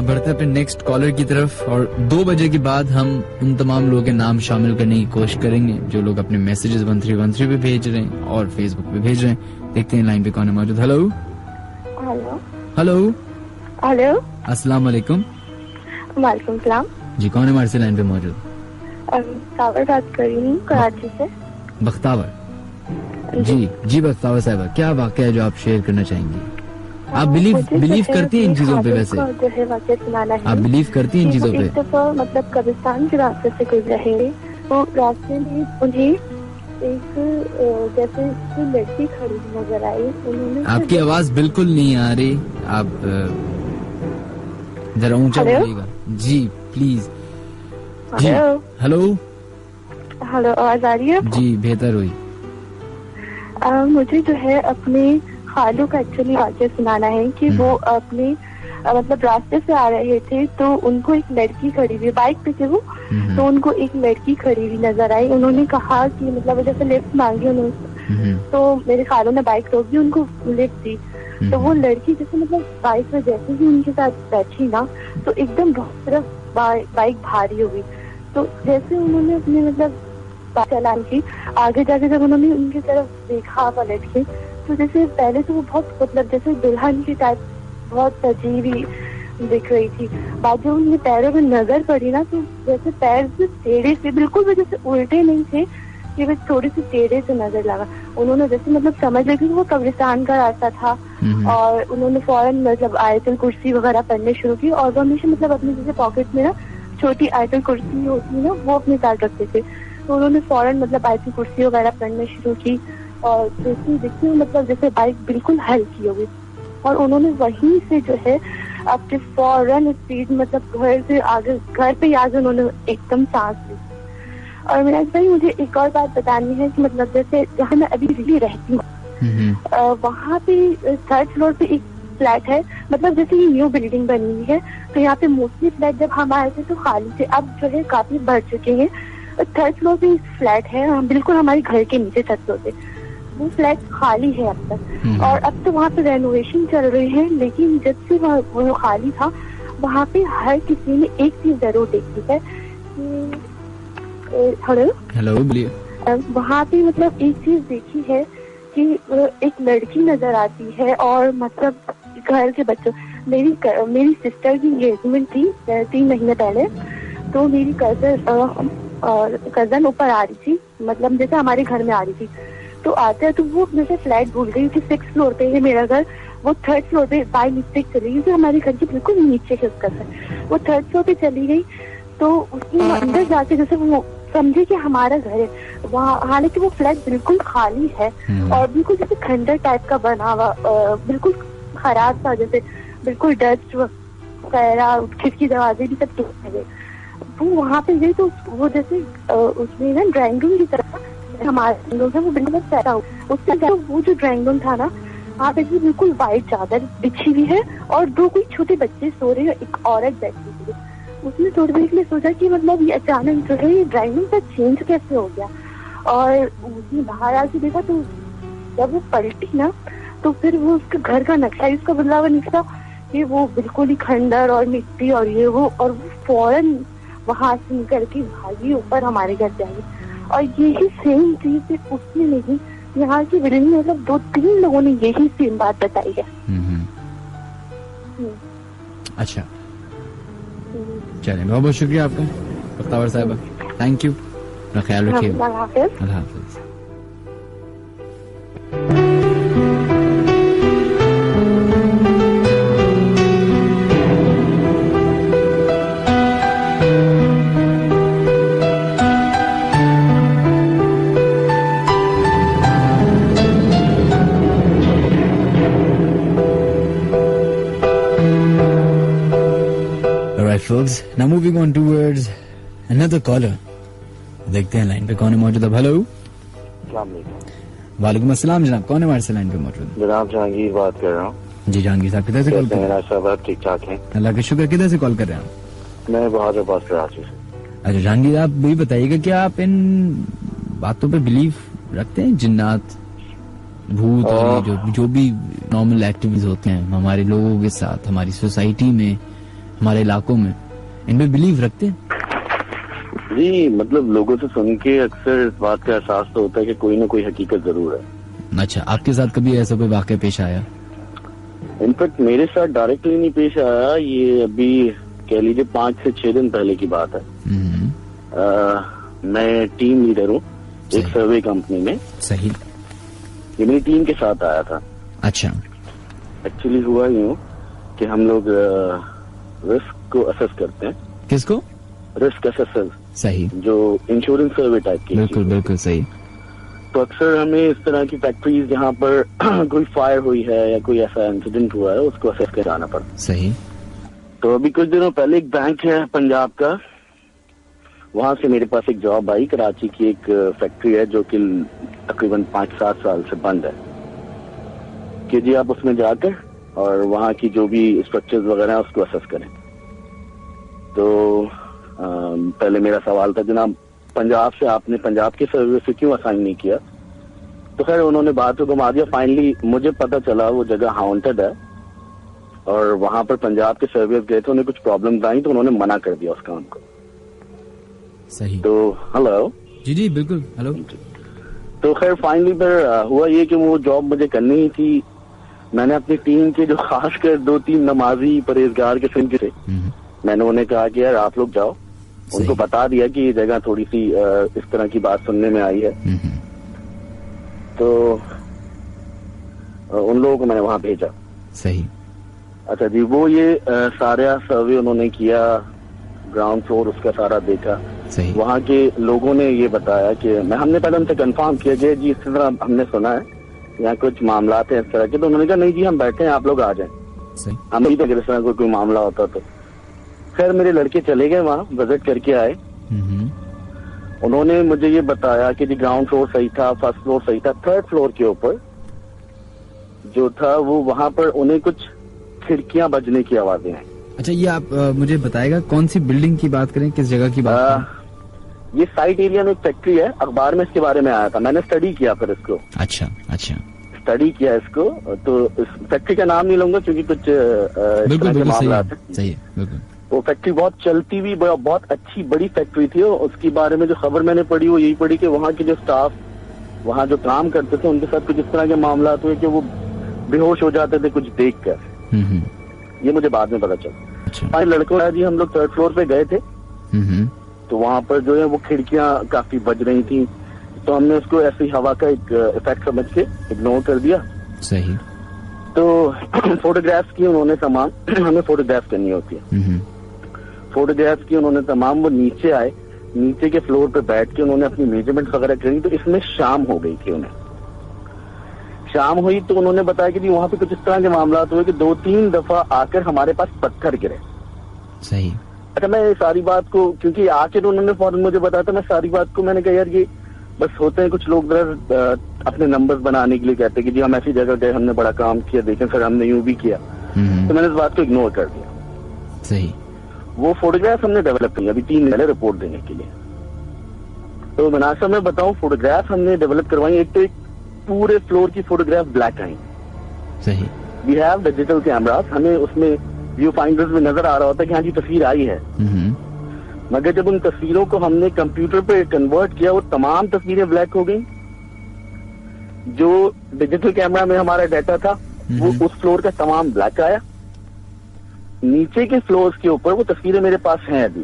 बढ़ते अपने नेक्स्ट कॉलर की तरफ और 2 बजे के बाद हम उन तमाम लोगों के नाम शामिल करने की कोशिश करेंगे जो लोग अपने मैसेजेस 1313 पे भेज रहे हैं और फेसबुक पे भेज रहे हैं। देखते हैं लाइन पे कौन है मौजूद। हेलो हेलो हेलो, हेलो, अस्सलाम वालेकुम। वालेकुम सलाम जी, कौन है हमारे से लाइन पे मौजूद? बख्तावर बात कर रही हूँ कराची से। बख्तावर जी बख्तावर साहबा, क्या वाक़या है जो आप शेयर करना चाहेंगी? आप बिलीव करती हैं इन चीजों पे? वैसे जो है वाक़या सुनाना है। आप बिलीव करती हैं इन चीजों पे? एक दफा मतलब कब्रिस्तान के रास्ते से गुजर रहे थे, तो रास्ते में उन्हें एक जैसे लड़की खड़ी नजर आई। उन्होंने आपकी आवाज बिल्कुल नहीं आ रही, आप जरा ऊंचा बोलिएगा जी प्लीज। जी हेलो हेलो, आवाज आ रही है? जी बेहतर हुई। मुझे जो है अपने खालू का एक्चुअली वाक़या सुनाना है कि वो अपने मतलब रास्ते से आ रहे थे, तो उनको एक लड़की खड़ी हुई, बाइक पे थे वो, तो उनको एक लड़की खड़ी हुई नजर आई। उन्होंने कहा कि मतलब जैसे लिफ्ट मांगी उन्होंने, तो मेरे खालू ने बाइक रोक दी, उनको लिफ्ट दी। तो वो लड़की जैसे मतलब बाइक में जैसे ही उनके साथ बैठी ना, तो एकदम तरफ बाइक भारी हो गई। तो जैसे उन्होंने अपने मतलब चलान की, आगे जाके जब उन्होंने उनकी तरफ देखा पलट के, तो जैसे पहले तो वो बहुत मतलब जैसे दुल्हन की टाइप बहुत अजीब ही दिख रही थी। बाद जब उनके पैरों में नजर पड़ी ना, तो जैसे पैर से टेढ़े से, बिल्कुल भी जैसे उल्टे नहीं थे, कि वे थोड़ी सी टेढ़े से नजर लगा। उन्होंने जैसे मतलब समझ लिया कि वो कब्रिस्तान का रास्ता था, और उन्होंने फौरन मतलब आयतुल कुर्सी वगैरह पढ़ने शुरू की। और वो हमेशा मतलब अपने जैसे पॉकेट में ना छोटी आयतुल कुर्सी होती है ना, वो अपने साथ रखते थे। तो उन्होंने फौरन मतलब आयतुल कुर्सी वगैरह पढ़ने शुरू की, और देखती मतलब जैसे बाइक बिल्कुल हल्की हो गई, और उन्होंने वहीं से जो है अपने फौरन स्पीड मतलब घर पे आगे उन्होंने एकदम सांस ली। और मेरा भाई मुझे एक और बात बतानी है कि मतलब जैसे जहाँ मैं अभी रिली रहती हूँ, वहाँ पे 3rd फ्लोर पे एक फ्लैट है। मतलब जैसे ये न्यू बिल्डिंग बनी हुई है, तो यहाँ पे मोस्टली फ्लैट जब हम आए थे तो खाली थे, अब जो है काफी बढ़ चुके हैं। 3rd फ्लोर पे एक फ्लैट है, बिल्कुल हमारे घर के नीचे 3rd फ्लोर पे वो फ्लैट खाली है अब तक। और अब तो वहाँ पे रेनोवेशन चल रही है, लेकिन जब से वो खाली था, वहाँ पे हर किसी ने एक चीज जरूर देखी है कि हेलो बोलिए। वहाँ पे मतलब एक चीज देखी है कि एक लड़की नजर आती है, और मतलब घर के बच्चों, मेरी सिस्टर की एंगेजमेंट थी 3 महीने पहले, तो मेरी कजन ऊपर आ रही थी, मतलब जैसे हमारे घर में आ रही थी। तो आते तो वो अपने से फ्लैट भूल गई कि 6th फ्लोर पे है मेरा घर, वो 3rd फ्लोर पे बाय मिस्टेक चली गई, हमारे घर के बिल्कुल नीचे है उसका घर। वो 3rd फ्लोर पे चली गई, तो उसने अंदर जाके जैसे वो समझे कि हमारा घर है वहाँ, हालांकि वो फ्लैट बिल्कुल खाली है, और बिल्कुल जैसे खंडर टाइप का बना हुआ, बिल्कुल खराब था, जैसे बिल्कुल डस्ट वगैरह, खिड़की दरवाजे भी सब टूट गए। वो वहाँ पे गई, तो वो जैसे उसमें ना ड्राइंग रूम की तरफ हमारा ड्राइंग रूम वो बिल्कुल पैदा हो, उससे वो जो ड्राइंग रूम था ना, वहाँ पे बिल्कुल व्हाइट चादर बिछी हुई है, और 2 कोई छोटे बच्चे सो रहे हैं, एक औरत बैठी हुई है। उसने थोड़ी देर के लिए सोचा कि मतलब ये अचानक जो है ये ड्राइंग रूम का चेंज कैसे हो गया, और उसने बाहर आके देखा, तो जब वो पलटी ना, तो फिर वो उसके घर का नक्शा उसका बदला हुआ निकला कि वो बिल्कुल ही खंडर और मिट्टी और ये वो, और वो फौरन वहां से निकल के भागी ऊपर हमारे घर जाएगी। और यही सेम चीज उसने नहीं, यहाँ की बिल्डिंग में मतलब 2-3 लोगों ने यही सेम बात बताई है। अच्छा, चलिए बहुत बहुत शुक्रिया आपका बख्तावर साहब, थैंक यू, अपना ख्याल रखिए, अल्लाह हाफिज। Folks, now moving on towards another caller. देखते हैं लाइन पे कौन है मौजूद। हेलो, वालेकुम अस्सलाम जनाब, कौन है हमारे से लाइन पे मौजूद? जनाब जहांगीर बात कर रहा हूँ। जी जहांगीर साहब, किधर से कॉल कर रहे हैं? सब ठीक ठाक है, अल्लाह का शुक्र। किधर से कॉल कर रहे हैं? मैं बहादुर बात कराची से। अच्छा जहांगीर, आप भी बताइएगा क्या आप इन बातों पे बिलीव रखते हैं? जिन्नात, भूत और जो भी नॉर्मल एक्टिविटीज होते हैं हमारे लोगों के साथ, हमारी सोसाइटी में, हमारे इलाकों में, इनमें बिलीव रखते हैं? जी, मतलब लोगों से सुन के अक्सर इस बात का एहसास तो होता है कि कोई ना कोई हकीकत जरूर है। अच्छा, आपके साथ कभी ऐसा कोई वाकया पेश आया? इनफैक्ट मेरे साथ डायरेक्टली नहीं पेश आया, ये अभी कह लीजिए 5 से 6 दिन पहले की बात है। मैं टीम लीडर हूँ एक सर्वे कंपनी में। सही। ये मेरी टीम के साथ आया था। अच्छा। एक्चुअली हुआ यूँ कि हम लोग रिस्क को असेस करते हैं। किसको? Risk assessor. सही। जो इंश्योरेंस सर्वे टाइप की। बिल्कुल बिल्कुल सही। तो अक्सर हमें इस तरह की फैक्ट्रीज जहाँ पर कोई फायर हुई है या कोई ऐसा इंसिडेंट हुआ है उसको असेस कराना पड़ता है। सही। तो अभी कुछ दिनों पहले एक बैंक है पंजाब का, वहां से मेरे पास एक जॉब आई। कराची की एक फैक्ट्री है जो कि तकरीबन 5-7 साल से बंद है, कि जी आप उसमें जाकर और वहां की जो भी स्ट्रक्चर्स वगैरह है उसको असेस करें। तो पहले मेरा सवाल था, जनाब पंजाब से आपने पंजाब के सर्वे से क्यों असाइन नहीं किया? तो खैर उन्होंने बात को घुमा दिया। फाइनली मुझे पता चला वो जगह हाउंटेड है और वहां पर पंजाब के सर्वे गए थे, उन्हें कुछ प्रॉब्लम्स आई तो उन्होंने मना कर दिया उस काम को। सही। तो हेलो। जी जी बिल्कुल हेलो। तो खैर फाइनली फिर हुआ ये कि वो जॉब मुझे करनी ही थी। मैंने अपनी टीम के जो खासकर 2-3 नमाजी परहेजगार के सिंह थे, मैंने उन्हें कहा कि यार आप लोग जाओ। उनको बता दिया कि ये जगह थोड़ी सी इस तरह की बात सुनने में आई है। तो उन लोगों को मैंने वहां भेजा। सही। अच्छा जी, वो ये सारा सर्वे उन्होंने किया, ग्राउंड फ्लोर उसका सारा देखा। सही। वहाँ के लोगों ने ये बताया कि हमने पहले उनसे कंफर्म किया कि जी इस तरह हमने सुना है यहाँ कुछ मामला है इस तरह के। तो उन्होंने कहा नहीं जी हम बैठे हैं, आप लोग आ जाएं। सही। हम भी तो इस तरह कोई मामला होता तो। खैर मेरे लड़के चले गए वहाँ, विजिट करके आए। उन्होंने मुझे ये बताया कि जी ग्राउंड फ्लोर सही था, फर्स्ट फ्लोर सही था, थर्ड फ्लोर के ऊपर जो था वो वहाँ पर उन्हें कुछ खिड़कियां बजने की आवाजें आई। अच्छा, ये आप मुझे बताएगा कौन सी बिल्डिंग की बात करें, किस जगह की बात करें? ये साइट एरिया में एक फैक्ट्री है, अखबार में इसके बारे में आया था, मैंने स्टडी किया फिर इसको। अच्छा अच्छा। स्टडी किया इसको, तो इस फैक्ट्री का नाम नहीं लूंगा क्योंकि कुछ मामला सही है। बिल्कुल। वो फैक्ट्री बहुत चलती हुई बहुत अच्छी बड़ी फैक्ट्री थी। और उसके बारे में जो खबर मैंने पढ़ी वो यही पढ़ी कि वहाँ के जो स्टाफ वहाँ जो काम करते थे उनके साथ कुछ इस तरह के मामला हुए कि वो बेहोश हो जाते थे कुछ देख कर। ये मुझे बाद में पता चला। अच्छा। लड़कों जी हम लोग थर्ड फ्लोर पे गए थे, तो वहाँ पर जो है वो खिड़कियां काफी बज रही थी, तो हमने उसको ऐसी हवा का एक इफेक्ट समझ के इग्नोर कर दिया। सही। तो फोटोग्राफ्स की उन्होंने तमाम हमें फोटोग्राफ करनी होती है। फोटोग्राफ की उन्होंने तमाम, वो नीचे आए, नीचे के फ्लोर पे बैठ के उन्होंने अपनी मेजरमेंट वगैरह करी। तो इसमें शाम हो गई थी, उन्हें शाम हुई तो उन्होंने बताया कि वहाँ पे कुछ इस तरह के मामला हुए कि 2-3 दफा आकर हमारे पास पत्थर गिरे। सही। अच्छा, मैं सारी बात को, क्योंकि आके तो उन्होंने फौरन मुझे बताया था, मैं सारी बात को मैंने कहा यार ये बस होते हैं कुछ लोग अपने नंबर्स बनाने के लिए कहते हैं कि जी हम ऐसी जगह गए, हमने बड़ा काम किया, देखें सर हमने यूं भी किया। तो मैंने इस बात को इग्नोर कर दिया। सही। वो फोटोग्राफ हमने डेवलप किया अभी 3 महीने रिपोर्ट देने के लिए। तो मुनासिब में बताऊं, फोटोग्राफ हमने डेवलप करवाई। एक तो एक पूरे फ्लोर की फोटोग्राफ ब्लैक आई। सही। वी हैव डिजिटल कैमरास, हमें उसमें व्यू फाइंडर्स में नजर आ रहा होता है कि हाँ जी तस्वीर आई है। मगर जब उन तस्वीरों को हमने कंप्यूटर पे कन्वर्ट किया, वो तमाम तस्वीरें ब्लैक हो गई। जो डिजिटल कैमरा में हमारा डाटा था वो उस फ्लोर का तमाम ब्लैक आया। नीचे के फ्लोर्स के ऊपर वो तस्वीरें मेरे पास हैं अभी।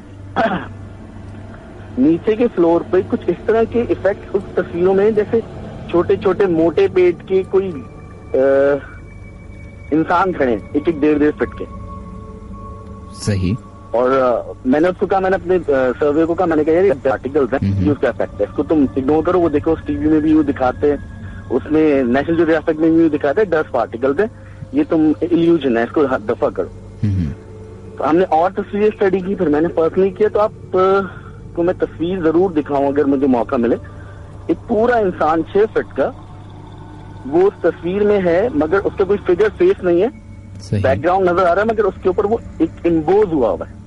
नीचे के फ्लोर पे कुछ इस तरह के इफेक्ट उस तस्वीरों में, जैसे छोटे छोटे मोटे पेट के कोई इंसान खड़े 1-1, 1.5 फीट के। सही। और मैंने उसको कहा, मैंने अपने सर्वे को कहा, मैंने कहा यार आर्टिकल्स हैं, ये उसका इफेक्ट है, इसको तुम इग्नोर करो। वो देखो उस टीवी में भी वो दिखाते हैं, उसमें नेशनल ज्योग्राफिक में भी दिखाते हैं 10 पार्टिकल्स है, ये तुम इल्यूजन है, इसको दफा करो। तो हमने और तस्वीरें स्टडी की, फिर मैंने पर्सनली किया। तो आप को मैं तस्वीर जरूर दिखाऊं अगर मुझे मौका मिले। एक पूरा इंसान 6 फीट का वो उस तस्वीर में है, मगर उसका कोई फिगर फेस नहीं है, बैकग्राउंड नजर आ रहा है, मगर उसके ऊपर वो एक इम्बोज हुआ हुआ है।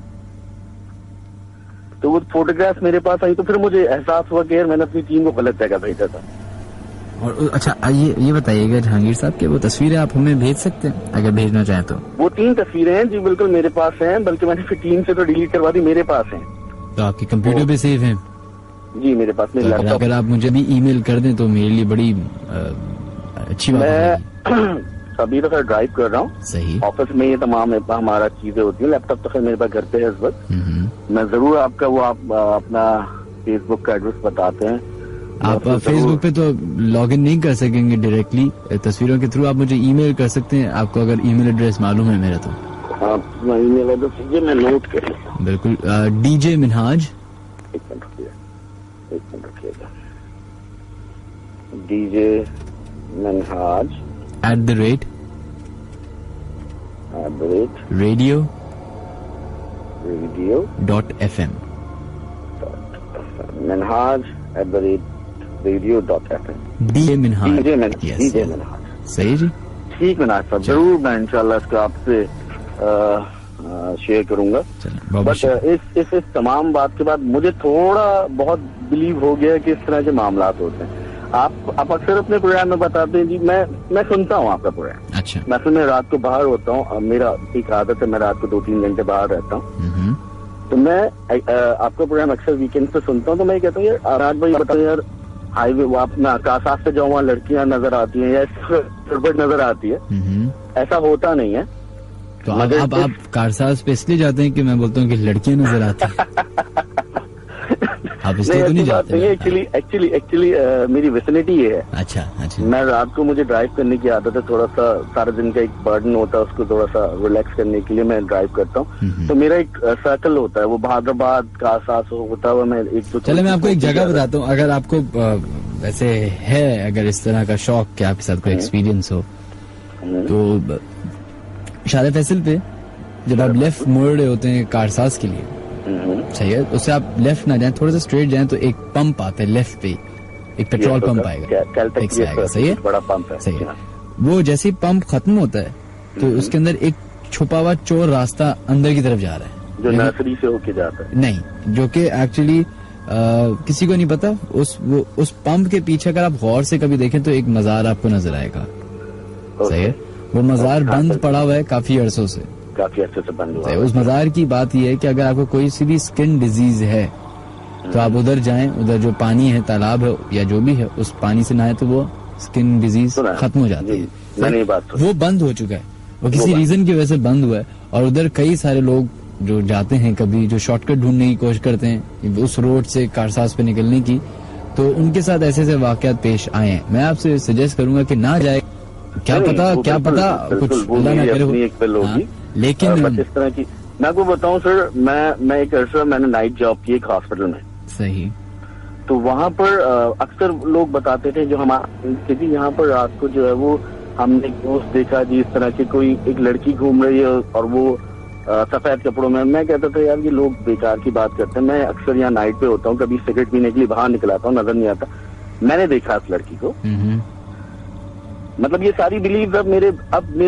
तो वो फोटोग्राफ मेरे पास आई तो फिर मुझे एहसास हुआ कि यार मैंने अपनी टीम को गलत जगह भेजा था। और अच्छा, ये बताइएगा जहांगीर साहब कि वो तस्वीरें आप हमें भेज सकते हैं अगर भेजना चाहें तो? वो 3 तस्वीरें हैं जी, बिल्कुल मेरे पास हैं, बल्कि मैंने फिर टीम से तो डिलीट करवा दी, मेरे पास हैं। तो आपके कंप्यूटर पे सेव हैं? जी मेरे पास मेरे लैपटॉप। अगर आप मुझे भी ईमेल कर दें तो मेरे लिए बड़ी अच्छी बात है। अभी तो खैर ड्राइव कर रहा हूँ। सही। ऑफिस में ये तमाम हमारा चीजें होती हैं। लैपटॉप तो खैर मेरे पास घर पे है इस वक्त। मैं जरूर आपका वो आप अपना फेसबुक का एड्रेस बताते हैं। आप फेसबुक पे तो लॉग इन नहीं कर सकेंगे डायरेक्टली, तस्वीरों के थ्रू आप मुझे ईमेल कर सकते हैं, आपको अगर ईमेल एड्रेस मालूम है मेरा तो। ईमेल एड्रेस दीजिए, मैं नोट कर लेता हूं। बिल्कुल, DJ मिनहाज, एक मिनट रखिएगा, DJ Minhaj @ radio.fm Minhaj @radio.fm। DJ Minhaj. DJ Minhaj, सही जी, ठीक मिनहाज साहब, जरूर मैं इंशाल्लाह इसको आपसे शेयर करूंगा। बट इस तमाम बात के बाद मुझे थोड़ा बहुत बिलीव हो गया कि इस तरह के मामला होते हैं। आप अक्सर अपने प्रोग्राम में बताते हैं जी, मैं सुनता हूँ आपका प्रोग्राम। अच्छा। मैं रात को बाहर होता हूँ, मेरा एक आदत है, मैं रात को 2-3 घंटे बाहर रहता हूँ, तो मैं आपका प्रोग्राम अक्सर वीकेंड पे सुनता हूँ। तो मैं कहता हूँ यार राज भाई बताओ यार, हाईवे आप मैं कासास पे जाऊँ, वहाँ लड़कियां नजर आती हैं या गड़बड़ नजर आती है, ऐसा होता नहीं है। तो आप कारसाज पे इसलिए जाते हैं कि मैं बोलता हूँ कि लड़कियां नजर आती हैं। आप इसलिए तो नहीं जाते? एक्चुअली मेरी विसिनिटी ये है। अच्छा। मैं रात को मुझे ड्राइव करने की आदत है, थोड़ा सा सारा दिन का एक बर्डन होता है, उसको थोड़ा सा रिलैक्स करने के लिए मैं ड्राइव करता हूँ। तो मेरा एक सर्कल होता है, वो बहादुराबाद कासास होता है। मैं चले मैं आपको एक जगह बताता हूँ, अगर आपको वैसे है अगर इस तरह का शौक कि आपके साथ कोई एक्सपीरियंस हो, तो शादी फैसल पे जब आप लेफ्ट मोड़ रहे होते हैं कारसाज के लिए, सही है, उससे आप लेफ्ट ना जाएं, थोड़ा सा स्ट्रेट जाएं तो एक पंप आता है लेफ्ट पे, एक पेट्रोल पंप आएगा, सही है, बड़ा पंप है, सही है। वो जैसे ही पंप खत्म होता है तो उसके अंदर एक छुपा हुआ चोर रास्ता अंदर की तरफ जा रहा है, जो नर्सरी से होके जाता है, नहीं, जो कि एक्चुअली किसी को नहीं पता। उस पंप के पीछे अगर आप गौर से कभी देखें तो एक मजार आपको नजर आएगा, सही है। वो मजार बंद पड़ा हुआ है काफी अरसों से, काफी अच्छे से बंद हुआ है। उस मजार की बात यह है कि अगर आपको कोई सी भी स्किन डिजीज है तो आप उधर जाएं, उधर जो पानी है, तालाब है या जो भी है, उस पानी से नहाए तो वो स्किन डिजीज खत्म हो जाती है। वो बंद हो चुका है, वो किसी रीजन की वजह से बंद हुआ है। और उधर कई सारे लोग जो जाते हैं, कभी जो शॉर्टकट ढूंढने की कोशिश करते हैं उस रोड से कारसाज पे निकलने की, तो उनके साथ ऐसे ऐसे वाकयात पेश आए हैं। मैं आपसे सजेस्ट करूंगा कि ना जाए, क्या पता कुछ अल्लाह ना करे, लेकिन इस तरह की मैं आपको बताऊं सर, मैं एक अर्सा मैंने नाइट जॉब की एक हॉस्पिटल में, सही। तो वहाँ पर अक्सर लोग बताते थे जो हमारे यहाँ पर रात को जो है वो हमने दोस्त देखा जी, इस तरह की कोई एक लड़की घूम रही है और वो सफेद कपड़ों में। मैं कहता था यार ये लोग बेकार की बात करते हैं। मैं अक्सर यहाँ नाइट पे होता हूँ, कभी सिगरेट पीने के लिए बाहर निकल आता हूँ, नजर नहीं आता। मैंने देखा उस लड़की को, मतलब ये सारी बिलीव अब मेरे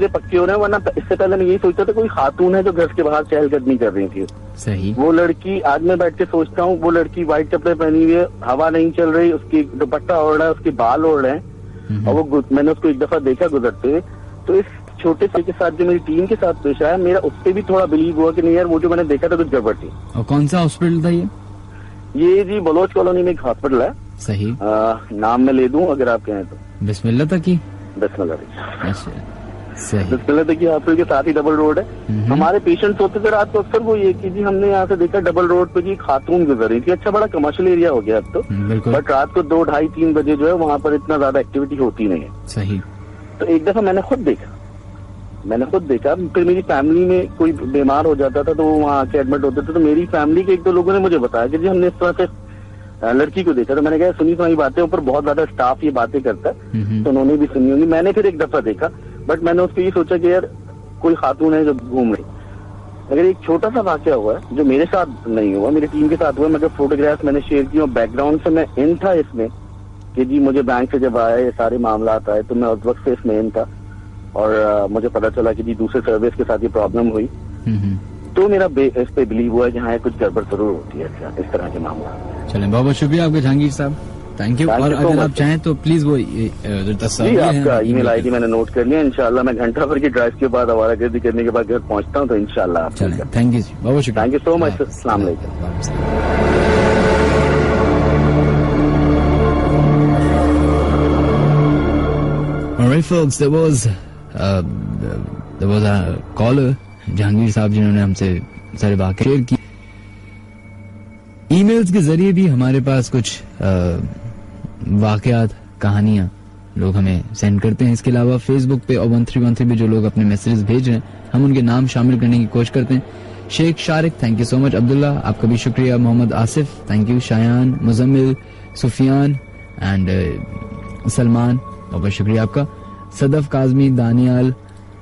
पक्के हो रहे हैं, वरना इससे पहले मैं यही सोचता था कोई खातून है जो घर के बाहर चहलकदमी कर रही थी, सही। वो लड़की, आज मैं बैठ के सोचता हूँ, वो लड़की व्हाइट कपड़े पहनी हुई है, हवा नहीं चल रही, उसकी दुपट्टा ओढ़ रहा है, उसके बाल ओढ़ रहे हैं, और वो मैंने उसको एक दफा देखा गुजरते हुए। तो इस छोटे से के साथ जो मेरी टीम के साथ पेश आया, मेरा उस पर भी थोड़ा बिलीव हुआ कि नहीं यार वो जो मैंने देखा था कुछ गड़बड़ थी। और कौन सा हॉस्पिटल था ये जी बलोच कॉलोनी में एक हॉस्पिटल है, सही। नाम मैं ले दूं अगर आप कहें तो। बिस्मिल्लाह तक की बिस्मिल्लाह सही। हॉस्पिटल के साथ ही डबल रोड है। हमारे पेशेंट्स होते थे रात को अक्सर वो ये कि जी हमने यहाँ से देखा डबल रोड पे जी खातून गुजर रही थी। अच्छा बड़ा कमर्शियल एरिया हो गया अब तो, बट रात को 2, 2:30, 3 बजे जो है वहाँ पर इतना ज्यादा एक्टिविटी होती नहीं है, सही। तो एक दफा मैंने खुद देखा। फिर मेरी फैमिली में कोई बीमार हो जाता था तो वो वहाँ आके एडमिट होते थे, तो मेरी फैमिली के 1-2 लोगों ने मुझे बताया कि जी हमने इस तरह से लड़की को देखा। तो मैंने कहा सुनी बातें, ऊपर बहुत ज्यादा स्टाफ ये बातें करता है तो उन्होंने भी सुनी होंगी। मैंने फिर एक दफा देखा, बट मैंने उसको ये सोचा कि यार कोई खातून है जो घूम रही। अगर एक छोटा सा वाकया हुआ है जो मेरे साथ नहीं हुआ, मेरी टीम के साथ हुआ, मगर फोटोग्राफ मैंने शेयर की और बैकग्राउंड से मैं इन था इसमें कि जी मुझे बैंक से जब आया ये सारे मामला आए तो मैं उस वक्त से इसमें इन था और मुझे पता चला कि जी दूसरे सर्विस के साथ ये प्रॉब्लम हुई, तो मेरा इस पे बिलीव हुआ कि हाँ कुछ गड़बड़ जरूर होती है इस तरह के मामला। चलें, बहुत बहुत शुक्रिया आपके जहांगीर साहब, थैंक यू। और अगर आप चाहें तो प्लीज वो आपका ईमेल आईडी मैंने नोट कर लिया। इंशाल्लाह मैं घंटा भर की ड्राइव के बाद आवारागर्दी करने के बाद घर पहुंचता हूं तो इंशाल्लाह आप। थैंक यू, बहुत शुक्रिया, थैंक यू सो मच, अस्सलाम वालेकुम। Alright folks, that was caller Jahangir साहब जिन्होंने हमसे सारे वाक़े शेयर किए। ईमेल्स के जरिए भी हमारे पास कुछ वाकयात, कहानियां लोग हमें सेंड करते हैं। इसके अलावा फेसबुक पे और 1313 पे जो लोग अपने मैसेजेस भेज रहे हैं, हम उनके नाम शामिल करने की कोशिश करते हैं। Shaikh Shariq, thank you so much. Abdullah, आपका भी शुक्रिया। Mohammad Asif, thank you. Shayan, Muzammil, Sufiyan and Salman, बहुत बहुत शुक्रिया आपका। सदफ काजमी, दानियाल,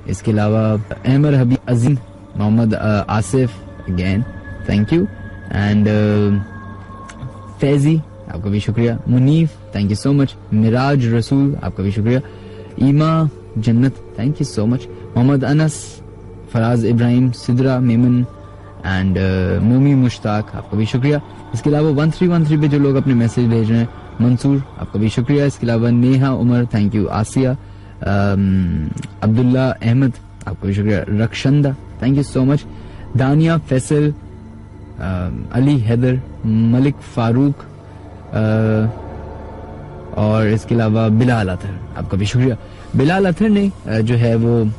इसके अलावा Ahmad Habib, Azeem, Mohammad Asif again, thank you. And Faizi, आपका भी शुक्रिया। Munif, thank you so much. Miraj Rasool, आपका भी शुक्रिया। Ima Jannat, thank you so much. Mohammad Anas, Faraz Ibrahim, Sidra Memon and Momi Mushtaq, आपका भी शुक्रिया। इसके अलावा 1313 पे जो लोग अपने मैसेज भेज रहे हैं, मंसूर, आपका भी शुक्रिया। इसके अलावा नेहा उमर, थैंक यू। आसिया, अब्दुल्ला अहमद, आपका भी शुक्रिया। Rakshanda, thank you so much. दानिया, फैसल, अली हैदर, मलिक फारूक और इसके अलावा बिलाल अतहर, आपका भी शुक्रिया। बिलाल अतहर ने जो है वो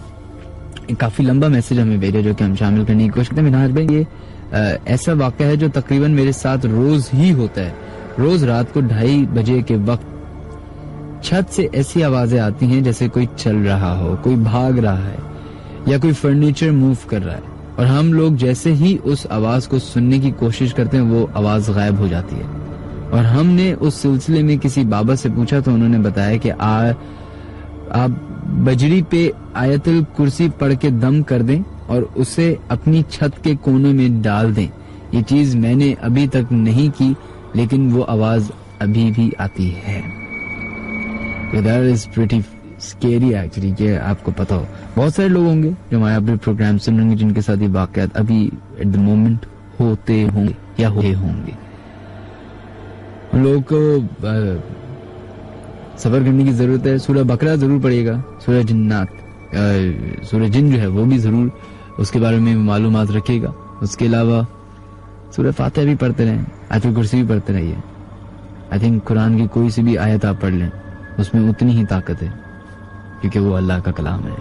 काफी लंबा मैसेज हमें भेजा जो कि हम शामिल करने की कोशिश करते हैं। मिनहाज भाई, ये ऐसा वाक़या है जो तकरीबन मेरे साथ रोज ही होता है। रोज रात को 2:30 बजे के वक्त छत से ऐसी आवाजें आती हैं जैसे कोई चल रहा हो, कोई भाग रहा है या कोई फर्नीचर मूव कर रहा है, और हम लोग जैसे ही उस आवाज को सुनने की कोशिश करते हैं वो आवाज गायब हो जाती है। और हमने उस सिलसिले में किसी बाबा से पूछा तो उन्होंने बताया कि आप बजरी पे आयतुल कुर्सी पढ़ के दम कर दें और उसे अपनी छत के कोने में डाल दें। ये चीज मैंने अभी तक नहीं की, लेकिन वो आवाज अभी भी आती है। That is pretty scary actually, कि आपको पता हो। बहुत सारे लोग होंगे जो हमारे अपने प्रोग्राम सुन रहे हैं जिनके साथ ये वाक़यात अभी एट द मोमेंट होते होंगे या हुए होंगे। उन लोगों को सबर करने की जरूरत है। सूरह बकरा जरूर पढ़िएगा, सूरह जिन्नात, सूरह जिन जो है वो भी जरूर उसके बारे में मालूमात रखिएगा। उसके अलावा सूरह फातिहा भी पढ़ते रहें, आयतुल कुर्सी भी पढ़ते रहिए। आई थिंक कुरान की कोई सी भी आयत आप पढ़ लें, उसमें उतनी ही ताकत है क्योंकि वो अल्लाह का कलाम है।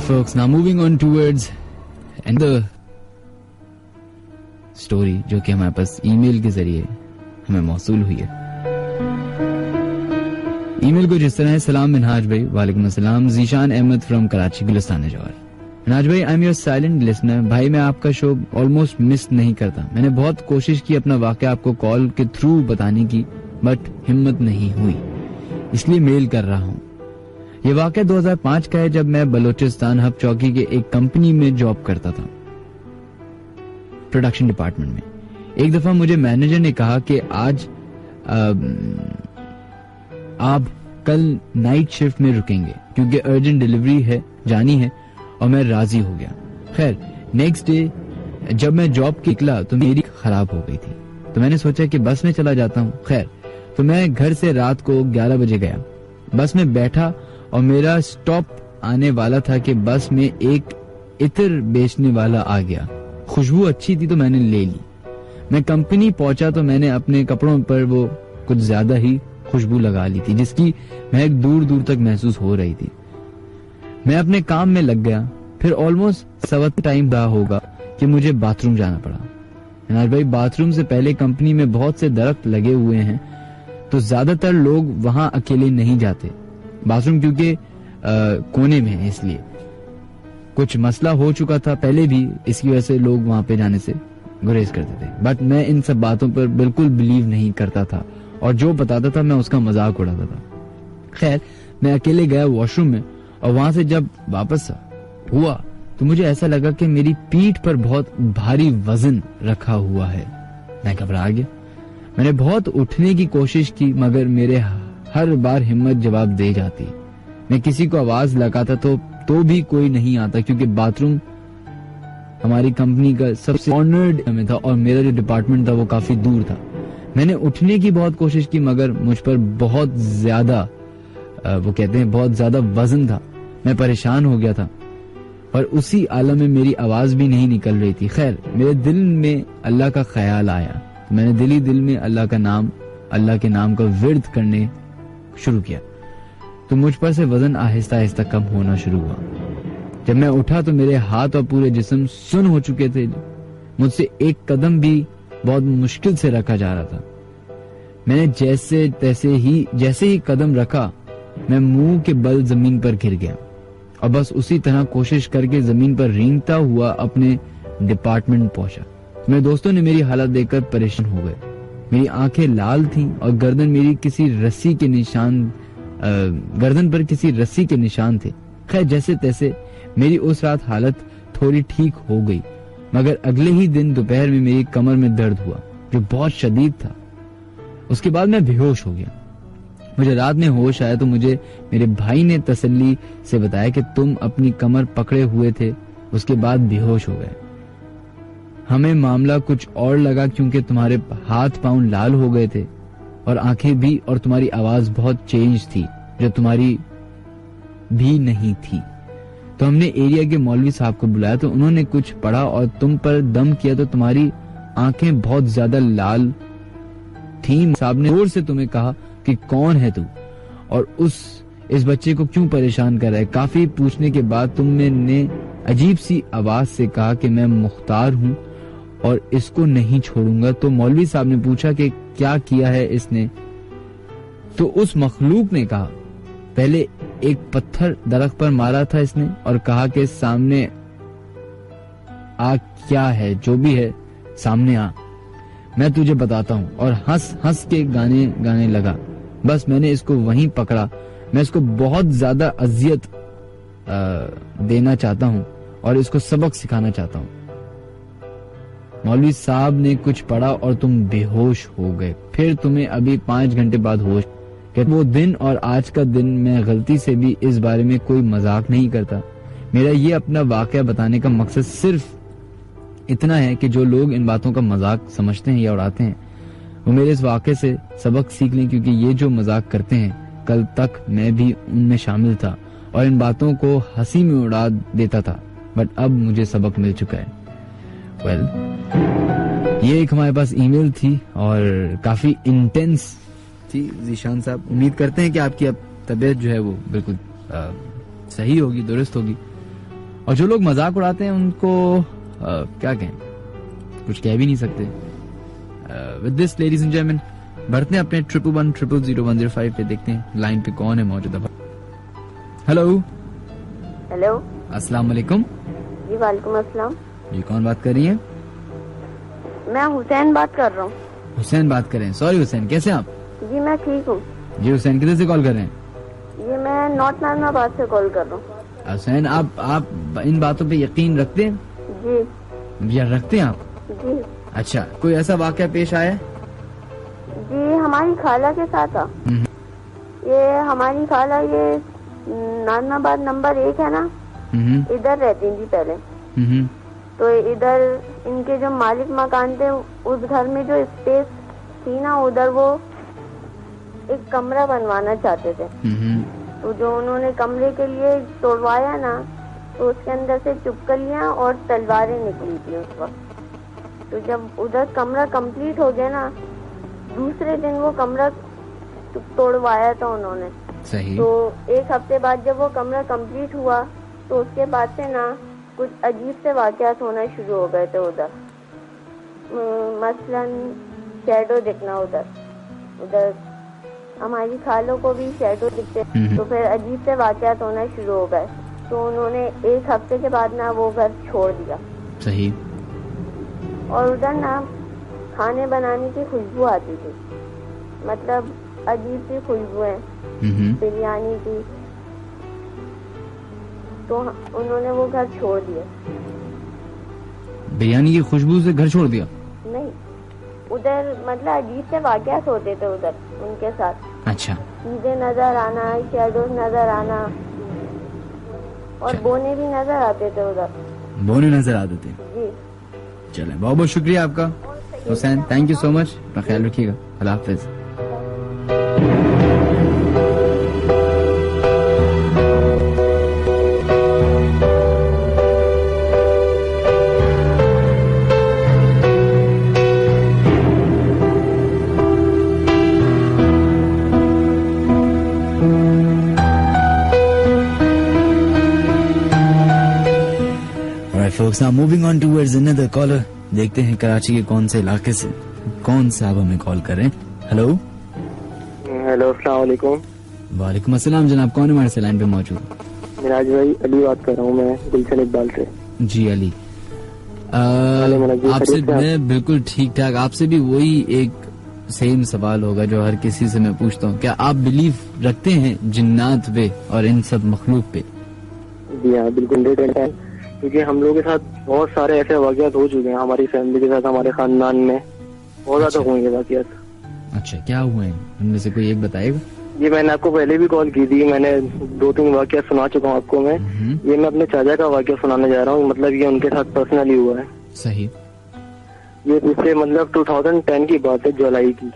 folks, now moving on towards another story जो कि हमारे पास ईमेल के जरिए हमें मौसूल हुई है। ईमेल को जिस तरह है, सलाम मिनहाज भाई। वालेकुम अस्सलाम। जीशान अहमद फ्रॉम कराची, गुलिस्तान जौहर। मिनहाज भाई, I am your silent listener. भाई मैं आपका शो ऑलमोस्ट मिस नहीं करता। मैंने बहुत कोशिश की अपना वाकया आपको कॉल के थ्रू बताने की, बट हिम्मत नहीं हुई, इसलिए मेल कर रहा हूँ। ये वाकया 2005 का है, जब मैं बलोचिस्तान हब चौकी के एक कंपनी में जॉब करता था, प्रोडक्शन डिपार्टमेंट में। एक दफा मुझे मैनेजर ने कहा कि आज आप कल नाइट शिफ्ट में रुकेंगे क्योंकि अर्जेंट डिलीवरी है, जानी है, और मैं राजी हो गया। खैर नेक्स्ट डे जब मैं जॉब के निकला तो मेरी खराब हो गई थी, तो मैंने सोचा कि बस में चला जाता हूँ। खैर तो मैं घर से रात को 11 बजे गया, बस में बैठा और मेरा स्टॉप आने वाला था कि बस में एक इत्र बेचने वाला आ गया। खुशबू अच्छी थी तो मैंने ले ली। मैं कंपनी पहुंचा तो मैंने अपने कपड़ों पर वो कुछ ज्यादा ही खुशबू लगा ली थी, जिसकी महक दूर दूर तक महसूस हो रही थी। मैं अपने काम में लग गया। फिर ऑलमोस्ट 7 टाइम रहा होगा कि मुझे बाथरूम जाना पड़ा। अनाज भाई, बाथरूम से पहले कंपनी में बहुत से दरख्त लगे हुए हैं, तो ज्यादातर लोग वहां अकेले नहीं जाते। बाथरूम क्योंकि कोने में है, इसलिए कुछ मसला हो चुका था पहले भी, इसकी वजह से लोग वहां पे जाने से गुरेज करते थे। बट मैं इन सब बातों पर बिल्कुल बिलीव नहीं करता था, और जो बताता था मैं उसका मजाक उड़ाता था। खैर, मैं अकेले गया वॉशरूम में, और वहां से जब वापस हुआ तो मुझे ऐसा लगा कि मेरी पीठ पर बहुत भारी वजन रखा हुआ है। मैं घबरा गया। मैंने बहुत उठने की कोशिश की, मगर मेरे हर बार हिम्मत जवाब दे जाती। मैं किसी को आवाज लगाता तो भी कोई नहीं आता, क्योंकि बाथरूम हमारी कंपनी का सबसे ऑनर्ड में था और मेरा जो डिपार्टमेंट था वो काफी दूर था। मैंने उठने की बहुत कोशिश की, मगर मुझ पर बहुत ज्यादा वो कहते हैं बहुत ज्यादा वजन था। मैं परेशान हो गया था, और उसी आलम में मेरी आवाज भी नहीं निकल रही थी। खैर, मेरे दिल में अल्लाह का ख्याल आया, तो मैंने दिल ही दिल में अल्लाह के नाम का विर्द करने शुरू किया, तो मुझ पर से वजन आहिस्ता आहिस्ता कम होना शुरू हुआ। जब मैं उठा तो मेरे हाथ और पूरे जिस्म सुन्न हो चुके थे। मुझसे एक कदम भी बहुत मुश्किल से रखा जा रहा था। मैंने जैसे ही कदम रखा, मैं मुंह के बल जमीन पर गिर गया, और बस उसी तरह कोशिश करके जमीन पर रेंगता हुआ अपने डिपार्टमेंट पहुंचा। मेरे दोस्तों ने मेरी हालत देखकर परेशान हो गए। मेरी आंखें लाल थीं और गर्दन पर किसी रस्सी के निशान थे। खैर, जैसे तैसे मेरी उस रात हालत थोड़ी ठीक हो गई, मगर अगले ही दिन दोपहर में मेरी कमर में दर्द हुआ, जो बहुत शदीद था। उसके बाद मैं बेहोश हो गया। मुझे रात में होश आया तो मुझे मेरे भाई ने तसल्ली से बताया कि तुम अपनी कमर पकड़े हुए थे, उसके बाद बेहोश हो गए। हमें मामला कुछ और लगा, क्योंकि तुम्हारे हाथ पांव लाल हो गए थे और आंखें भी, और तुम्हारी आवाज बहुत चेंज थी, जो तुम्हारी भी नहीं थी। तो हमने एरिया के मौलवी साहब को बुलाया, तो उन्होंने कुछ पढ़ा और तुम पर दम किया, तो तुम्हारी आंखें बहुत ज्यादा लाल थी। साहब ने जोर से तुम्हें कहा कि कौन है तू, और इस बच्चे को क्यों परेशान कर रहा है। काफी पूछने के बाद तुमने अजीब सी आवाज से कहा कि मैं मुख्तार हूँ और इसको नहीं छोड़ूंगा। तो मौलवी साहब ने पूछा कि क्या किया है इसने। तो उस मखलूक ने कहा, पहले एक पत्थर दरख्त पर मारा था इसने, और कहा कि सामने आ, क्या है जो भी है सामने आ, मैं तुझे बताता हूँ। और हंस हंस के गाने लगा। बस मैंने इसको वहीं पकड़ा। मैं इसको बहुत ज्यादा अजियत देना चाहता हूँ और इसको सबक सिखाना चाहता हूँ। मौलवी साहब ने कुछ पढ़ा और तुम बेहोश हो गए। फिर तुम्हें अभी 5 घंटे बाद होश। वो दिन और आज का दिन, मैं गलती से भी इस बारे में कोई मजाक नहीं करता। मेरा ये अपना वाकया बताने का मकसद सिर्फ इतना है कि जो लोग इन बातों का मजाक समझते हैं या उड़ाते हैं, वो मेरे इस वाकये से सबक सीख लें, क्योंकि ये जो मजाक करते हैं, कल तक मैं भी उनमें शामिल था और इन बातों को हंसी में उड़ा देता था, बट अब मुझे सबक मिल चुका है। ये एक हमारे पास ईमेल थी और काफी इंटेंस थी। जीशान साहब, उम्मीद करते हैं कि आपकी अब तबीयत जो है वो बिल्कुल सही होगी, दुरुस्त होगी। और जो लोग मजाक उड़ाते हैं उनको क्या कहें, कुछ कह भी नहीं सकते। With this ladies and gentleman, बढ़ते हैं अपने 111000105 पे, देखते हैं लाइन पे कौन है मौजूद। हेलो हेलो, अस्सलाम वालेकुम। जी वालेकुम अस्सलाम। जी, कौन बात कर रही हैं? मैं हुसैन बात कर रहा हूँ। हुसैन बात कर रहे हैं। सॉरी हुसैन, कैसे हैं आप? जी मैं ठीक हूँ। जी हुसैन, किधर से कॉल कर रहे हैं? जी मैं नॉर्थ नाजमाबाद से कॉल कर रहा हूँ। हुसैन, आप इन बातों पे यकीन रखते हैं? जी। या रखते हैं आप? जी। अच्छा, कोई ऐसा वाकया पेश आया? जी हमारी खाला के साथ था। ये हमारी खाला ये नाजमाबाद नंबर 1 है ना, इधर रहती थी पहले। तो इधर इनके जो मालिक मकान थे, उस घर में जो स्पेस थी ना, उधर वो एक कमरा बनवाना चाहते थे। तो जो उन्होंने कमरे के लिए तोड़वाया ना, तो उसके अंदर से चुपकलियां और तलवारें निकली थी उस वक्त। तो जब उधर कमरा कंप्लीट हो गया ना, दूसरे दिन वो कमरा तोड़वाया था उन्होंने। सही। तो 1 हफ्ते बाद जब वो कमरा कंप्लीट हुआ, तो उसके बाद से ना कुछ अजीब से वाकयात होना शुरू हो गए थे उधर। मसलन शैडो दिखना उधर हमारी खालों को भी शैडो दिखते, तो फिर अजीब से वाक़यात होना शुरू हो गए। तो उन्होंने 1 हफ्ते के बाद ना वो घर छोड़ दिया। सही। और उधर ना खाने बनाने की खुशबू आती थी, मतलब अजीब सी खुशबुएं बिरयानी की। तो उन्होंने वो घर छोड़ दिया। बिरयानी की खुशबू से घर छोड़ दिया? नहीं, उधर मतलब अजीब से वाक़यात होते थे उधर उनके साथ। अच्छा। चीजें नजर आना, शैडोज नजर आना, और बोने भी नजर आते थे उधर। बोने नजर आते थे जी। चलें, बहुत बहुत शुक्रिया आपका Hussain, thank you so much. अपना ख्याल रखिएगा, अल्लाह हाफिज। Folks, now moving on towards another caller. देखते हैं कराची के कौन से इलाके से कौन साहब हमें कॉल कर रहे हैं। हेलो अस्सलाम वालेकुम। वालेकुम अस्सलाम जनाब, कौन हमारे से लाइन पे मौजूद? मिराज भाई, अली बात कर रहा हूँ मैं गुलशन इकबाल से। जी अली, आपसे मैं बिल्कुल ठीक ठाक। आपसे भी वही एक सेम सवाल होगा जो हर किसी से मैं पूछता हूँ, क्या आप बिलीव रखते हैं जिन्नात पे और इन सब मखलूक पे? जी हाँ, बिल्कुल 100%, क्योंकि हम लोगों के साथ बहुत सारे ऐसे वाक़यात हो चुके हैं, हमारी फैमिली के साथ, हमारे खानदान में बहुत ज्यादा हुए हैं वाक़यात। अच्छा, क्या हुए हैं उनमें से कोई एक बताएगा? ये मैंने आपको पहले भी कॉल की थी, मैंने 2-3 वाक़यात सुना चुका हूँ आपको मैं। ये मैं अपने चाचा का वाक़या सुनाने जा रहा हूँ, मतलब ये उनके साथ पर्सनली हुआ है। सही। ये पिछले मतलब 2010 की बात है, जुलाई की।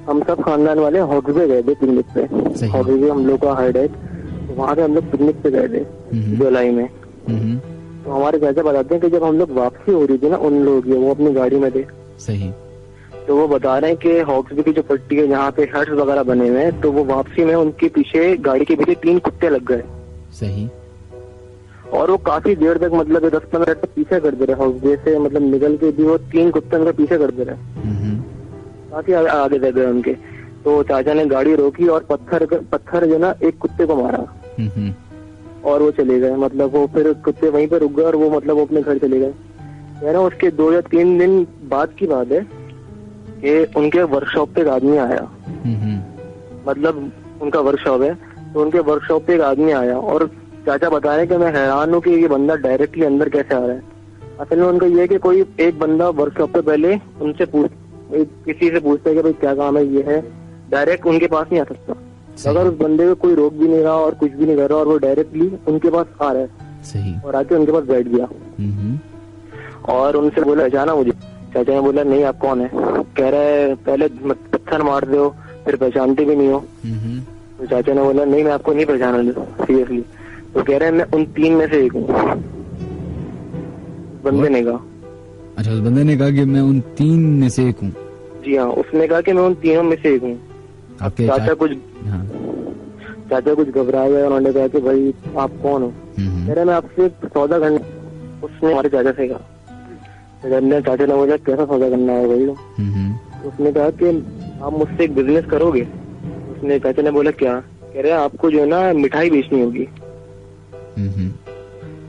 हम सब खानदान वाले हॉकी पे गए थे पिकनिक पे। हॉकी पे हम लोग का हाइड है, वहाँ पे हम लोग पिकनिक पे गए थे जुलाई में। तो हमारे चाचा बताते हैं कि जब हम लोग वापसी हो रही थी ना उन लोग, वो अपनी गाड़ी में थे। सही। तो वो बता रहे हैं कि हॉक्सबी की जो पट्टी है जहाँ पे हट्स वगैरह बने हुए हैं, तो वो वापसी में उनके पीछे, गाड़ी के पीछे 3 कुत्ते लग गए। सही। और वो काफी देर तक, मतलब 10-15 मिनट तक पीछे करते रहे हॉक्सबी से, मतलब निकल के भी वो 3 कुत्ते उनका पीछे करते रहे, काफी आगे तक गए उनके। तो चाचा ने गाड़ी रोकी और पत्थर जो ना एक कुत्ते को मारा और वो चले गए। मतलब वो फिर कुत्ते वहीं पे रुक गए और वो मतलब वो अपने घर चले गए। यानी उसके 2 या 3 दिन बाद की बात है कि उनके वर्कशॉप पे एक आदमी आया। मतलब उनका वर्कशॉप है, तो उनके वर्कशॉप पे एक आदमी आया और चाचा बता रहे हैं कि मैं हैरान हूँ कि ये बंदा डायरेक्टली अंदर कैसे आ रहा है। असल में उनका ये है कि कोई एक बंदा वर्कशॉप पे पहले उनसे किसी से पूछता है कि भाई क्या काम है, ये है, डायरेक्ट उनके पास नहीं आ सकता। अगर उस बंदे को कोई रोक भी नहीं रहा और कुछ भी नहीं कर रहा और वो डायरेक्टली उनके पास आ रहा है। सही। और आके उनके पास बैठ गया और उनसे बोला, पहचाना मुझे? चाचा ने बोला, नहीं, आप कौन है? कह रहा है, पहले पत्थर मार दो फिर पहचानते भी नहीं हो। तो चाचा ने बोला, नहीं, मैं आपको नहीं पहचाना सीरियसली। तो कह रहे हैं, मैं उन 3 में से एक हूँ। बंदे ने कहा। अच्छा, उस बंदे ने कहा कि मैं उन 3 में से एक हूँ? जी हाँ, उसने कहा कि मैं उन 3 में से एक हूँ। चाचा कुछ घबरा गया, उन्होंने कहा कि भाई आप कौन हो? कह रहे मैं आपसे सौदा करना। उसने हमारे चाचा से कहा। चाचा ने बोला, कैसा सौदा करना है भाई? उसने कहा कि आप मुझसे एक बिजनेस करोगे? उसने, चाचा ने बोला, क्या? कह रहे आपको जो है ना मिठाई बेचनी होगी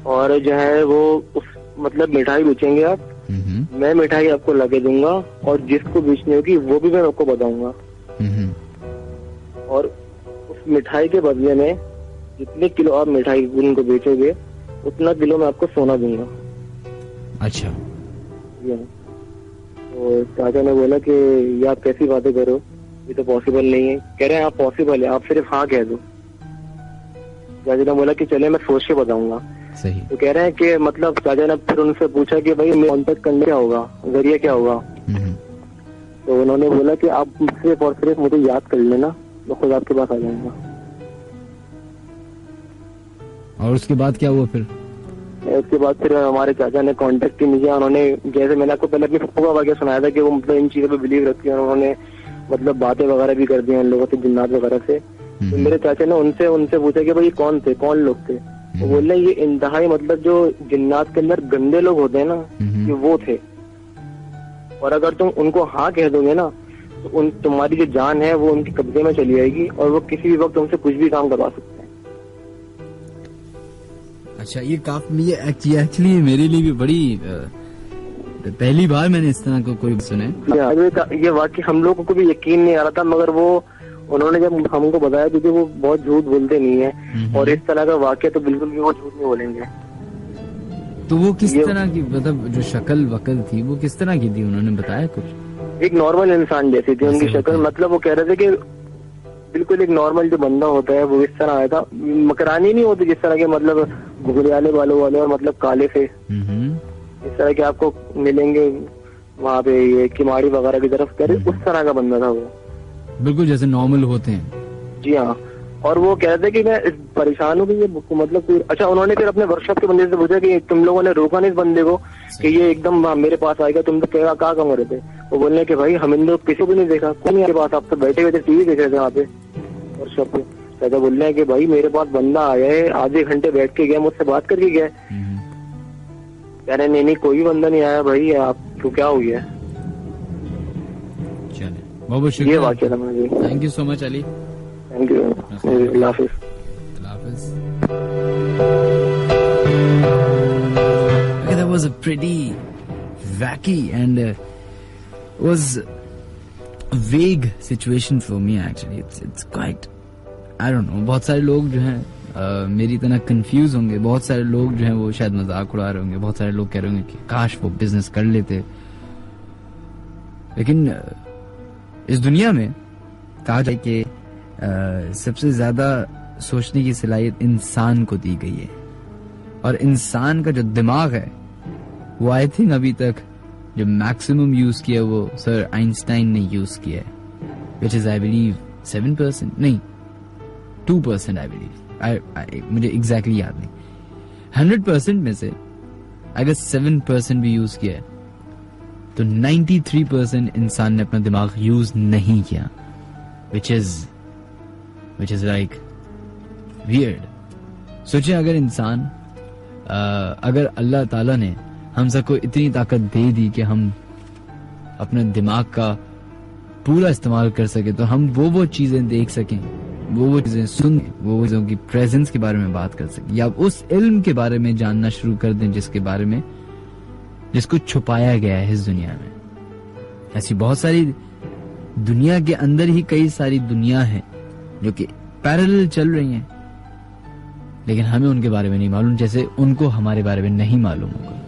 और जो है वो मतलब मिठाई बेचेंगे आप, मैं मिठाई आपको लगा दूंगा और जिसको बेचनी होगी वो भी मैं आपको बताऊंगा। और उस मिठाई के बदले में जितने किलो आप मिठाई उनको बेचोगे उतना किलो मैं आपको सोना दूंगा। अच्छा। तो चाचा ने बोला कि ये आप कैसी बातें करो, ये तो पॉसिबल नहीं है। कह रहे हैं आप पॉसिबल है, आप सिर्फ हाँ कह दो। चाचा ने बोला कि चले मैं सोच के बताऊंगा। सही। तो कह रहे हैं कि मतलब चाचा ने फिर उनसे पूछा कि भाई मैं कॉन्टेक्ट करने क्या होगा, जरिए क्या होगा? तो उन्होंने बोला कि आप सिर्फ और सिर्फ मुझे याद कर लेना, मैं खुद आपके पास आ जाऊंगा। और उसके बाद क्या हुआ फिर? उसके बाद फिर हमारे चाचा ने कांटेक्ट ही नहीं किया। उन्होंने, जैसे मैंने आपको पहले अपनी फूफा का वाक़या सुनाया था कि वो मतलब इन चीजों पे बिलीव रखती है, उन्होंने मतलब बातें वगैरह भी कर दी हैं लोगों से, जिन्नात वगैरह से। तो मेरे चाचा ने उनसे पूछा कि भाई कौन थे, कौन लोग थे? तो बोल रहे ये इंतहाई मतलब जो जिन्नात के अंदर गंदे लोग होते हैं ना, ये वो थे। और अगर तुम उनको हाँ कह दोगे ना तो तुम्हारी जो जान है वो उनके कब्जे में चली जाएगी और वो किसी भी वक्त तुमसे कुछ भी काम करवा सकते हैं। अच्छा, ये काफी एक्चुअली मेरे लिए भी बड़ी पहली बार मैंने इस तरह को कोई सुना है। ये वाकई हम लोगों को भी यकीन नहीं आ रहा था, मगर वो उन्होंने जब हमको बताया, क्योंकि वो बहुत झूठ बोलते नहीं है और इस तरह का वाकया तो बिल्कुल भी वो झूठ नहीं बोलेंगे। तो वो किस तरह की, मतलब जो शक्ल वकल थी वो किस तरह की थी, उन्होंने बताया कुछ? एक नॉर्मल इंसान जैसी थी उनकी शक्ल, मतलब वो कह रहे थे कि बिल्कुल एक नॉर्मल जो बंदा होता है वो इस तरह आया था। मकरानी नहीं होती जिस तरह के, मतलब घुघरियाले बालों वाले और मतलब काले से, इस तरह के आपको मिलेंगे वहाँ पे ये किमाड़ी वगैरह की तरफ, करे उस तरह का बंदा था वो, बिल्कुल जैसे नॉर्मल होते हैं। जी हाँ। और वो कह रहे थे कि मैं परेशान हूँ कि ये मतलब कोई, अच्छा उन्होंने फिर अपने वर्कशॉप के बंदे से पूछा कि तुम लोगों ने रोका नहीं इस बंदे को कि ये एकदम मेरे पास आएगा, तुम तो कहा काम रहे थे? वो बोलने कि भाई हम इन लोग किसी को नहीं देखा, कोई नहीं आपके पास, आप तो बैठे हुए थे टीवी देख रहे थे वहाँ पे वर्कशॉप पे। ऐसा बोल रहे हैं कि भाई मेरे पास बंदा आया है, आधे घंटे बैठ के गया, मुझसे बात करके गया। कह रहे नहीं कोई बंदा नहीं आया भाई, आपको क्या हो गया? बहुत शुक्रिया, ये वाकया था मुझे। Thank you so much Ali. Thank you. अल्लाह हाफिज़। Okay, that was a pretty wacky and was a vague situation for me actually. It's quite, I don't know. बहुत सारे लोग जो हैं मेरी तरह कंफ्यूज होंगे, बहुत सारे लोग जो हैं वो शायद मजाक उड़ा रहे होंगे, बहुत सारे लोग कह रहे होंगे कि काश वो बिजनेस कर लेते। लेकिन इस दुनिया में कहा जाए कि सबसे ज्यादा सोचने की सलाहियत इंसान को दी गई है, और इंसान का जो दिमाग है वो आई थिंक अभी तक जो मैक्सिमम यूज किया वो सर आइंस्टाइन ने यूज किया है, विच इज आई बिलीव 7%, नहीं 2% आई बिलीव, मुझे एग्जैक्टली याद नहीं। 100% में से अगर 7% भी यूज किया है तो 93% इंसान ने अपना दिमाग यूज नहीं किया, which is like weird। सोचिए अगर इंसान अगर अल्लाह ताला ने हम सबको इतनी ताकत दे दी कि हम अपने दिमाग का पूरा इस्तेमाल कर सके, तो हम वो चीजें देख सकें, वो चीजें सुन, वो चीजों की प्रेजेंस के बारे में बात कर सकें, या उस इल्म के बारे में जानना शुरू कर दें जिसको छुपाया गया है इस दुनिया में। ऐसी बहुत सारी दुनिया के अंदर ही कई सारी दुनिया है जो कि पैरेलल चल रही हैं, लेकिन हमें उनके बारे में नहीं मालूम, जैसे उनको हमारे बारे में नहीं मालूम होगा।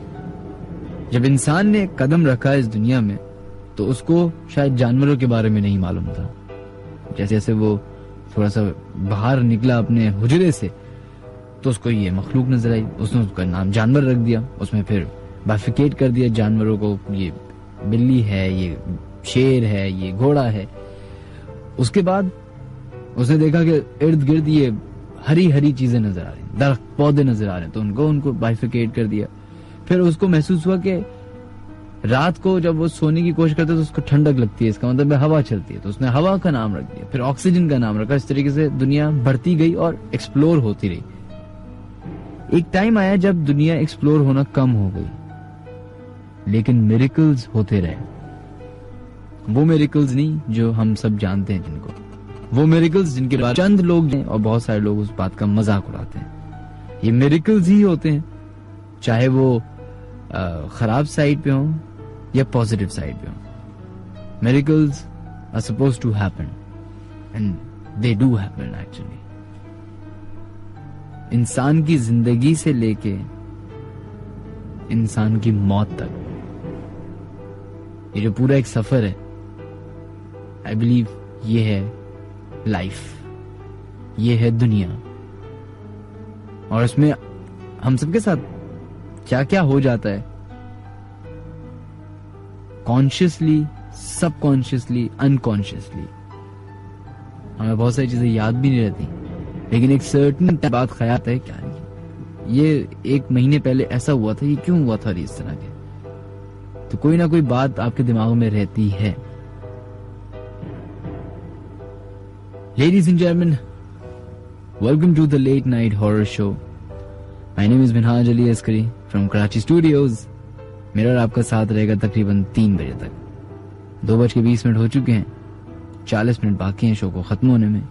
जब इंसान ने कदम रखा इस दुनिया में तो उसको शायद जानवरों के बारे में नहीं मालूम था। जैसे जैसे वो थोड़ा सा बाहर निकला अपने हुजरे से तो उसको ये मखलूक नजर आई, उसने उसका नाम जानवर रख दिया, उसमें फिर बाइफिकेट कर दिया जानवरों को, ये बिल्ली है, ये शेर है, ये घोड़ा है। उसके बाद उसने देखा कि इर्द गिर्द ये हरी हरी चीजें नजर आ रही, दरख्त पौधे नजर आ रहे हैं, तो उनको बाइफिकेट कर दिया। फिर उसको महसूस हुआ कि रात को जब वो सोने की कोशिश करता है तो उसको ठंडक लगती है, इसका मतलब हवा चलती है, तो उसने हवा का नाम रख दिया, फिर ऑक्सीजन का नाम रखा। इस तरीके से दुनिया बढ़ती गई और एक्सप्लोर होती रही। एक टाइम आया जब दुनिया एक्सप्लोर होना कम हो गई, लेकिन मिरेकल्स होते रहे। वो मिरेकल्स नहीं जो हम सब जानते हैं जिनको, वो मिरेकल्स जिनके बारे चंद लोग हैं और बहुत सारे लोग उस बात का मजाक उड़ाते हैं। ये मिरेकल्स ही होते हैं, चाहे वो खराब साइड पे हो या पॉजिटिव साइड पे हो। Miracles are supposed to happen and they do happen actually. इंसान की जिंदगी से लेके इंसान की मौत तक ये जो पूरा एक सफर है, आई बिलीव ये है लाइफ, ये है दुनिया। और इसमें हम सबके साथ क्या क्या हो जाता है, कॉन्शियसली, सबकॉन्शियसली, अनकॉन्शियसली, हमें बहुत सारी चीजें याद भी नहीं रहती, लेकिन एक सर्टेन बात ख्याल आता है, क्या ये 1 महीने पहले ऐसा हुआ था, ये क्यों हुआ था, इस तरह के, तो कोई ना कोई बात आपके दिमाग में रहती है। Ladies and gentlemen, welcome to the late night horror show. My name is Minhaj Ali Askari from Karachi Studios. मेरा और आपका साथ रहेगा तकरीबन 3 बजे तक। 2:20 हो चुके हैं, 40 मिनट बाकी हैं शो को खत्म होने में।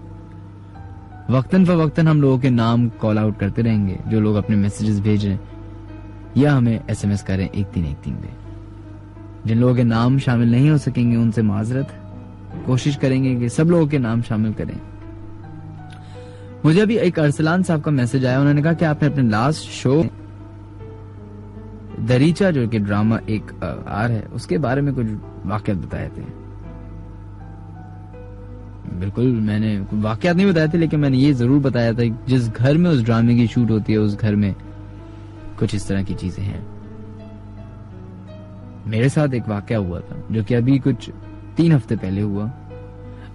वक्तन फवक्तन हम लोगों के नाम कॉल आउट करते रहेंगे, जो लोग अपने मैसेजेस भेज रहे हैं, या हमें SMS करें 1313 पे। जिन लोगों के नाम शामिल नहीं हो सकेंगे उनसे माजरत, कोशिश करेंगे कि सब लोगों के नाम शामिल करें। मुझे अभी एक अरसलान साहब का मैसेज आया, उन्होंने कहा कि आपने अपने लास्ट शो दरीचा जो कि ड्रामा एक आ रहा है उसके बारे में कुछ वाकयात बताए थे। बिल्कुल मैंने वाकयात नहीं बताए थे, लेकिन मैंने ये जरूर बताया था जिस घर में उस ड्रामे की शूट होती है उस घर में कुछ इस तरह की चीजें हैं। मेरे साथ एक वाकया हुआ था जो कि अभी कुछ 3 हफ्ते पहले हुआ।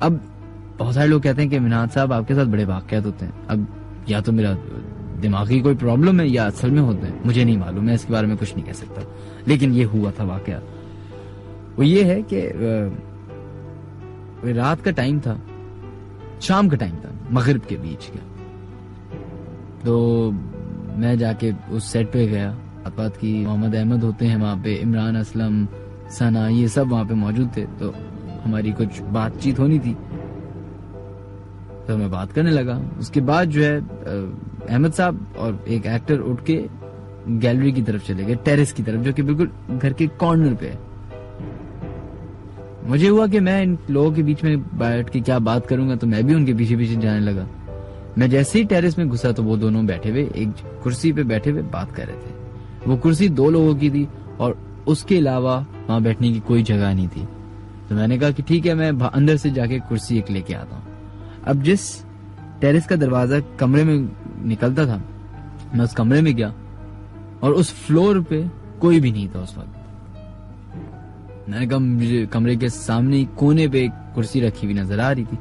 अब बहुत सारे लोग कहते हैं कि मिनाज साहब आपके साथ बड़े वाकयात होते हैं। अब या तो मेरा दिमागी कोई प्रॉब्लम है या असल में होते हैं, मुझे नहीं मालूम, मैं इसके बारे में कुछ नहीं कह सकता। लेकिन ये हुआ था वाकया। वो ये है कि रात का टाइम था, शाम का टाइम था, मगरिब के बीच का। तो मैं जाके उस सेट पे गया, बात की मोहम्मद अहमद होते हैं वहां पे, इमरान असलम, सना, ये सब वहां पे मौजूद थे। तो हमारी कुछ बातचीत होनी थी, तो मैं बात करने लगा। उसके बाद जो है अहमद साहब और एक एक्टर उठ के गैलरी की तरफ चले गए, टेरेस की तरफ, जो कि बिल्कुल घर के कॉर्नर पे है। मुझे हुआ कि मैं इन लोगों के बीच में बैठ के क्या बात करूंगा, तो मैं भी उनके पीछे पीछे जाने लगा। मैं जैसे ही टेरेस में घुसा तो वो दोनों बैठे हुए एक कुर्सी पे बैठे हुए बात कर रहे थे। वो कुर्सी 2 लोगों की थी और उसके अलावा वहां बैठने की कोई जगह नहीं थी। तो मैंने कहा कि ठीक है, मैं अंदर से जाके कुर्सी एक लेके आता हूँ। अब जिस टेरेस का दरवाजा कमरे में निकलता था, मैं उस कमरे में गया और उस फ्लोर पे कोई भी नहीं था उस वक्त। मैंने कहा मुझे कमरे के सामने कोने पे एक कुर्सी रखी हुई नजर आ रही थी।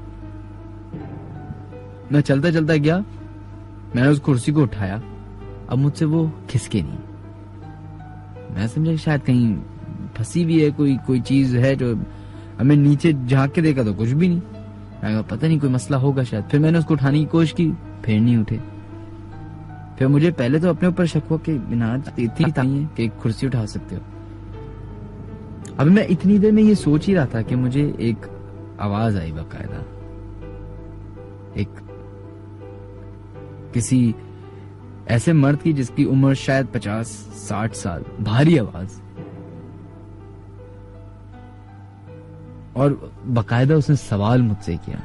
मैं चलता चलता गया, मैंने उस कुर्सी को उठाया। अब मुझसे वो खिसके नहीं। मैं समझा शायद कहीं फंसी भी है, कोई चीज है जो। हमें नीचे झांक के देखा तो कुछ भी नहीं। मैं कहा पता नहीं कोई मसला होगा शायद। फिर मैंने उसको उठाने की कोशिश की, फिर नहीं उठे। फिर मुझे पहले तो अपने ऊपर शक हुआ कि मिनाज इतनी ताकत है कि एक कुर्सी उठा सकते हो। अब मैं इतनी देर में ये सोच ही रहा था कि मुझे एक आवाज आई बाकायदा, एक किसी ऐसे मर्द की जिसकी उम्र शायद 50-60 साल, भारी आवाज, और बाकायदा उसने सवाल मुझसे किया।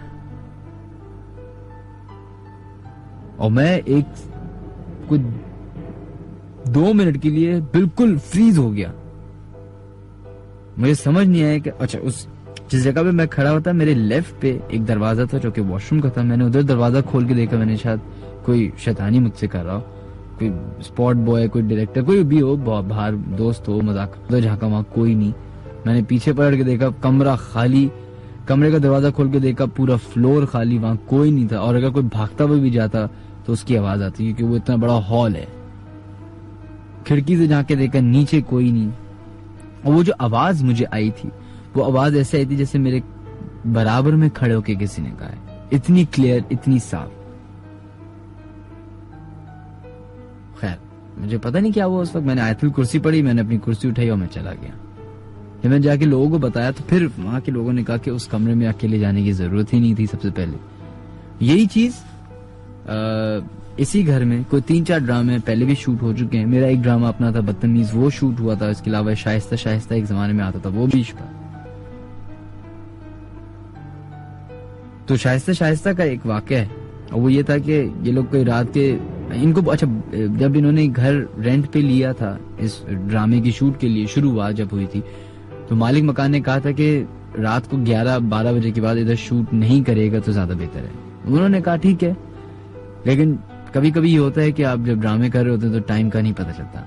और मैं एक कुछ 2 मिनट के लिए बिल्कुल फ्रीज हो गया। मुझे समझ नहीं आया कि अच्छा उस जिस जगह पे मैं खड़ा होता मेरे लेफ्ट पे एक दरवाजा था जो कि वॉशरूम का था। मैंने उधर दरवाजा खोल के देखा, मैंने शायद कोई शैतानी मुझसे कर रहा हो, कोई स्पॉट बॉय, कोई डायरेक्टर, कोई भी हो, बाहर दोस्त हो, मजाक तो झांका, वहां कोई नहीं। मैंने पीछे पलट के देखा, कमरा खाली, कमरे का दरवाजा खोल के देखा, पूरा फ्लोर खाली, वहां कोई नहीं था। और अगर कोई भागता हुआ भी जाता तो उसकी आवाज आती, क्योंकि वो इतना बड़ा हॉल है। खिड़की से झांक के देखा, नीचे कोई नहीं। और वो जो आवाज मुझे आई थी, वो आवाज ऐसे आई थी जैसे मेरे बराबर में खड़े होके किसी ने कहा है, इतनी क्लियर, इतनी साफ। खैर मुझे पता नहीं क्या हुआ उस वक्त। मैंने आयतुल कुर्सी पढ़ी, मैंने अपनी कुर्सी उठाई और मैं चला गया। जब मैं जाके लोगों को बताया तो फिर वहां के लोगों ने कहा कि उस कमरे में अकेले जाने की जरूरत ही नहीं थी। सबसे पहले यही चीज इसी घर में कोई 3-4 ड्रामे पहले भी शूट हो चुके हैं। मेरा एक ड्रामा अपना था बदतमीज, वो शूट हुआ था। इसके अलावा शाइस्ता शाइस्ता एक जमाने में आता था, वो भी था। तो शाइस्ता शाइस्ता का एक वाकया है, और वो ये था कि ये लोग कोई रात के इनको अच्छा जब इन्होंने घर रेंट पे लिया था इस ड्रामे की शूट के लिए, शुरुआत जब हुई थी, तो मालिक मकान ने कहा था कि रात को 11-12 बजे के बाद इधर शूट नहीं करेगा तो ज्यादा बेहतर है। उन्होंने कहा ठीक है, लेकिन कभी कभी ये होता है कि आप जब ड्रामे कर रहे होते हैं तो टाइम का नहीं पता चलता।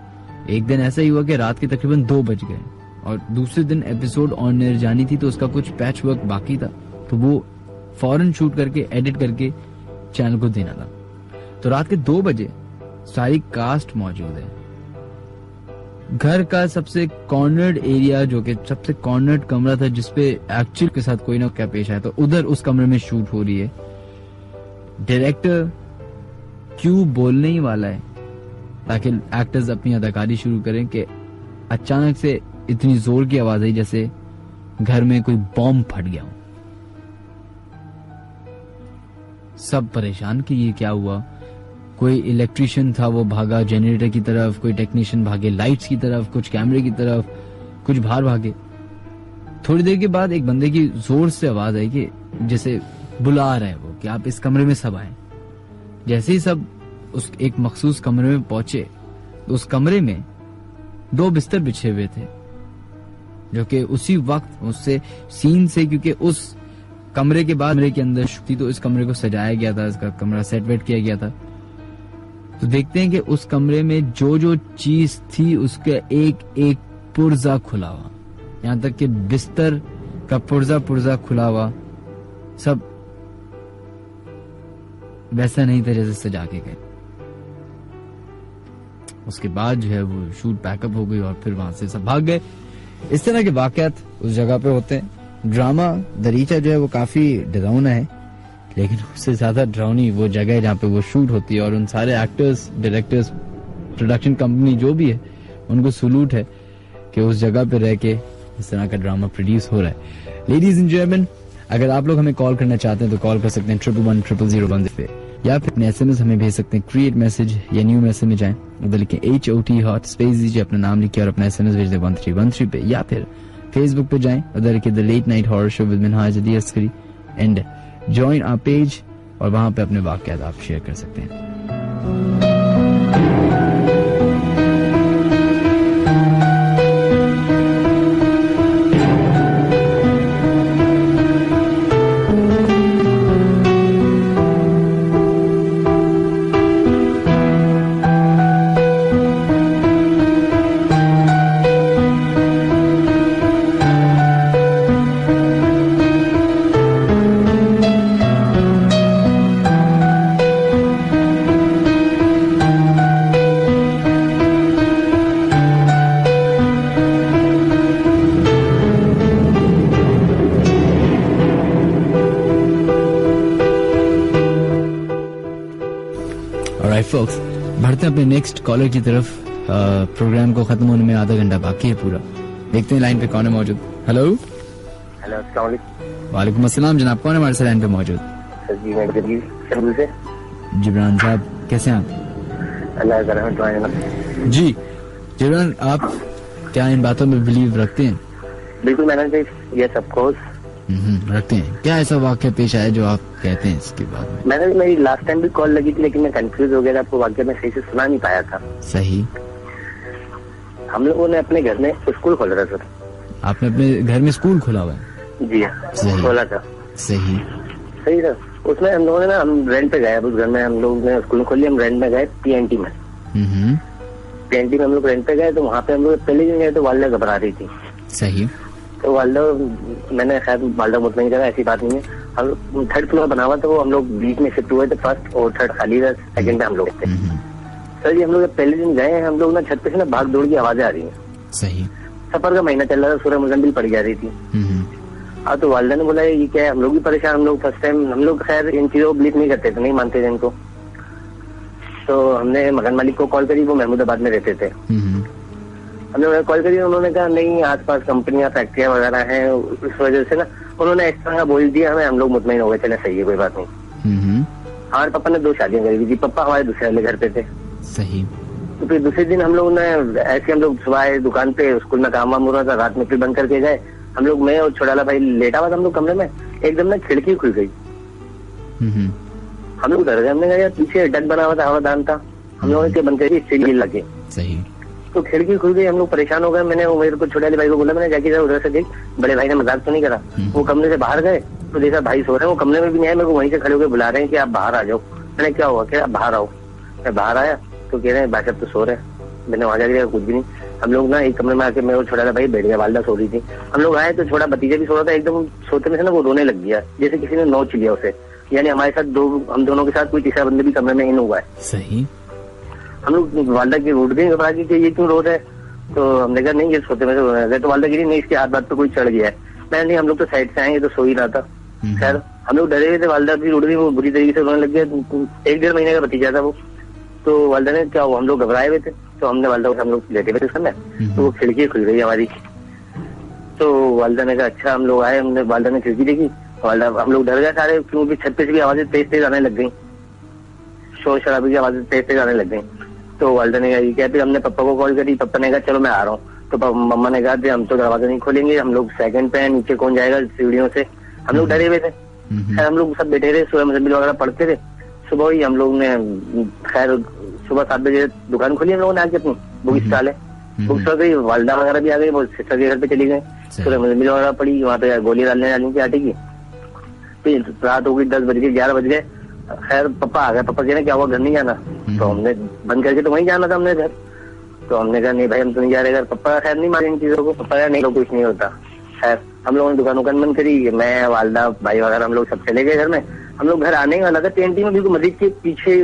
एक दिन ऐसा ही हुआ कि रात के तकरीबन 2 बज गए और दूसरे दिन एपिसोड ऑन एयर जानी थी, तो उसका कुछ पैच वर्क बाकी था, तो वो फौरन शूट करके एडिट करके चैनल को देना था। तो रात के 2 बजे सारी कास्ट मौजूद है। घर का सबसे कॉर्नर्ड एरिया, जो कि सबसे कॉर्नर्ड कमरा था जिसपे एक्चुअल के साथ कोई ना क्या पेश आया, तो उधर उस कमरे में शूट हो रही है। डायरेक्टर क्यों बोलने ही वाला है ताकि एक्टर्स अपनी अदाकारी शुरू करें कि अचानक से इतनी जोर की आवाज आई जैसे घर में कोई बॉम्ब फट गया हो। सब परेशान कि ये क्या हुआ। कोई इलेक्ट्रिशियन था वो भागा जनरेटर की तरफ, कोई टेक्नीशियन भागे लाइट्स की तरफ, कुछ कैमरे की तरफ, कुछ बाहर भागे। थोड़ी देर के बाद एक बंदे की जोर से आवाज आई कि जैसे बुला रहे वो कि आप इस कमरे में सब आए। जैसे ही सब उस एक मखसूस कमरे में पहुंचे तो उस कमरे में 2 बिस्तर बिछे हुए थे, जो कि उसी वक्त उससे सीन से, क्योंकि उस कमरे के बाद कमरे के अंदर थी तो इस कमरे को सजाया गया था, इसका कमरा सेट वेट किया गया था। तो देखते हैं कि उस कमरे में जो जो चीज थी उसका एक एक पुर्जा खुला हुआ, यहां तक कि बिस्तर का पुर्जा खुला हुआ, सब वैसा नहीं था जैसे सजा के गए। उसके बाद जो है वो शूट पैकअप हो गई और फिर वहां से सब भाग गए। इस तरह के वाकयात उस जगह पे होते हैं। ड्रामा दरीचा जो है वो काफी डरावना है, लेकिन उससे ज्यादा डरावनी वो जगह है जहाँ पे वो शूट होती है। और उन सारे एक्टर्स, डायरेक्टर्स, प्रोडक्शन कंपनी जो भी है, उनको सलूट है कि उस जगह पे रह के इस तरह का ड्रामा प्रोड्यूस हो रहा है। लेडीज एंड जेंटलमैन, अगर आप लोग हमें कॉल करना चाहते हैं तो कॉल कर सकते हैं 111-0001 पे, या फिर अपने SMS हमें भेज सकते हैं क्रिएट मैसेज या न्यू मैसेज में जाएं, उधर लिखें HOT हॉट, स्पेस दीजिए, अपना नाम लिखिए और अपना SMS भेज दें 1313 पे, या फिर फेसबुक पे जाएं, उधर लिखिए the late night horror show with Minhaj Ali Askari and join our page, और वहां पे अपने वाकयात आप शेयर कर सकते हैं। बढ़ते हैं अपने नेक्स्ट कॉलर की तरफ। प्रोग्राम को खत्म होने में आधा घंटा बाकी है पूरा। देखते हैं लाइन पे कौन है मौजूद। हेलो हेलो, अस्सलाम वालेकुम। वालेकुम अस्सलाम जनाब, कौन है हमारे साथ लाइन पे मौजूद? सर जी, मैं जबीर से। जिब्रान साहब कैसे हैं आप? अल्लाह का रहमत। जी जिब्रान, आप क्या इन बातों में बिलीव रखते हैं? बिल्कुल मैंने यस ऑफ कोर्स रखते हैं। क्या ऐसा वाकया पेश आया जो आप कहते हैं इसके बाद में? मैंने मेरी लास्ट टाइम भी कॉल लगी थी, लेकिन मैं कंफ्यूज हो गया था, आपको वाकया मैं सही से सुना नहीं पाया था। सही। हम लोगों ने अपने घर में स्कूल खोला था सर। आपने अपने घर में स्कूल खोला हुआ है? जी हाँ, खोला था। सही सही था। उसमें हम लोगों ने ना, हम रेंट पे गए, उस घर में हम लोग ने स्कूल खोली, हम रेंट में गए PNT में। PNT में हम लोग रेंट पे गए, तो वहाँ पे हम लोग पहले दिन गए तो वालिदा घबरा रही थी। सही। तो वालिदा, मैंने खैर वालिदा मुतमईन करा, ऐसी बात नहीं है। हम 3rd फ्लोर बना हुआ था, वो हम लोग बीच में शिफ्ट हुए थे, 1st और 3rd खाली था, 2nd पे हम लोग थे। सर जी, हम लोग पहले दिन गए, हम लोग ना छत पे से ना भाग दौड़ की आवाजें आ रही है। सही। सफर का महीना चल रहा था, सूरह मुज़म्मिल पड़ जा रही थी। तो वालिदा ने बोला ये क्या है, हम लोग भी परेशान, हम लोग फर्स्ट टाइम, हम लोग खैर इन चीजों को बिलीव नहीं करते थे, नहीं मानते थे इनको। तो हमने मकान मालिक को कॉल करी, वो महमूदाबाद में रहते थे। हमने कॉल करी, उन्होंने कहा नहीं, आसपास कंपनियां, फैक्ट्रियां वगैरह हैं, उस वजह से ना उन्होंने इस तरह बोल दिया हमें। हम लोग मुतमईन हो गए, चले सही है, कोई बात नहीं। हमारे पापा ने 2 शादियां करी थी, पापा हमारे दूसरे वाले घर पे थे। सही। तो फिर दूसरे दिन हम लोग ने ऐसे, हम लोग सुबह दुकान पे, स्कूल में काम वाम हो रहा था, रात में फिर बंद करके गए। हम लोग, मैं और छोटा भाई लेटा हुआ था हम लोग कमरे में, एकदम ना खिड़की खुल गई। हम लोग डर गए, हमने कहा यार पीछे डक बना हुआ था, हवादान था, हम लोगों ने बंद करी, सीढ़ी लगे। सही। तो खिड़की खुल गई, हम लोग परेशान हो गए। मैंने मेरे को छोटे भाई को बोला, मैंने जाके उधर से देख, बड़े भाई ने मजाक तो नहीं करा। वो कमरे से बाहर गए तो देखा भाई सो रहे हैं, वो कमरे में भी नहीं आए, मेरे को वहीं से खड़े होकर बुला रहे हैं कि आप बाहर आ जाओ। मैंने क्या हुआ, क्या आप बाहर आओ। मैं बाहर आया तो कह रहे हैं भाई साहब तो सो रहे हैं। मैंने वहां जाकर कुछ भी नहीं। हम लोग ना एक कमरे में आके, मैं और छोटा भाई बैठ गया, वालिदा सो रही थी। हम लोग आए तो छोटा भतीजा भी सो रहा था, एकदम सोते में से ना वो रोने लग गया, जैसे किसी ने नोच लिया उसे। यानी हमारे साथ हम दोनों के साथ कोई तीसरा बंदे भी कमरे में इन हुआ है। सही। हम लोग वालिदा की उठ गई, घबरा गई कि ये क्यों रो रहे हैं। तो हमने कहा नहीं, ये सोते में से रोने लगे। तो वालिदा गिरी, नहीं इसके हाथ बात पे कोई चढ़ गया है। मैंने नहीं, हम लोग तो साइड से आएंगे, तो सो ही रहा था। खैर हम लोग डरे हुए थे, वालिदा भी उड़ गई, वो बुरी तरीके से रोने लग गया। 1-1.5 महीने का भतीजा था वो। तो वालिदा ने क्या हुआ, हम लोग घबराए हुए थे, तो हमने वालिदा को, हम लोग लेटे हुए थे उसमें, तो वो खिड़की खुल गई हमारी। तो वालदा ने कहा अच्छा। हम लोग आए, हमने वालदा ने खिड़की देखी, वालदा हम लोग डर गए सारे, क्योंकि छत पे से भी आवाजें तेज तेज आने लग गई, शोर शराबी की आवाजें तेज तेज आने लग गई। तो वालदा ने कहा क्या, फिर हमने पापा को कॉल करी, पापा ने कहा चलो मैं आ रहा हूँ। तो मम्मा ने कहा हम तो दरवाजा नहीं खोलेंगे, हम लोग सेकंड पे हैं, नीचे कौन जाएगा सीढ़ियों से। हम लोग डरे हुए थे, खैर हम लोग सब बैठे रहे, सुबह मुज़म्मिल वगैरह पढ़ते थे। सुबह ही हम लोग ने खैर सुबह 7 बजे दुकान खोली हम लोगों ने आके, अपनी बुक स्टॉल है, बुक स्टॉल गई, वालदा वगैरह भी आ गई, वो सिस्टर के घर पे चली गई, सुबह मुज़म्मिल वगैरह पड़ी, वहाँ पे गोली डालने डालनी थी आटे की। फिर रात हो गई, 10 बज गए, 11 बज गए। खैर पापा आ गए, पापा कह रहे क्या हुआ, घर नहीं जाना? तो हमने बंद करके तो वहीं जाना था हमने घर। तो हमने कहा नहीं भाई हम तो नहीं जा रहे घर। पापा खैर नहीं माने इन चीजों को, पापा कहा नहीं तो कुछ नहीं होता। खैर हम लोगों ने दुकान बंद करी, मैं वालदा भाई वगैरह हम लोग सब चले गए घर में। हम लोग घर आने वाला था, टेंटी में बिल्कुल मस्जिद के पीछे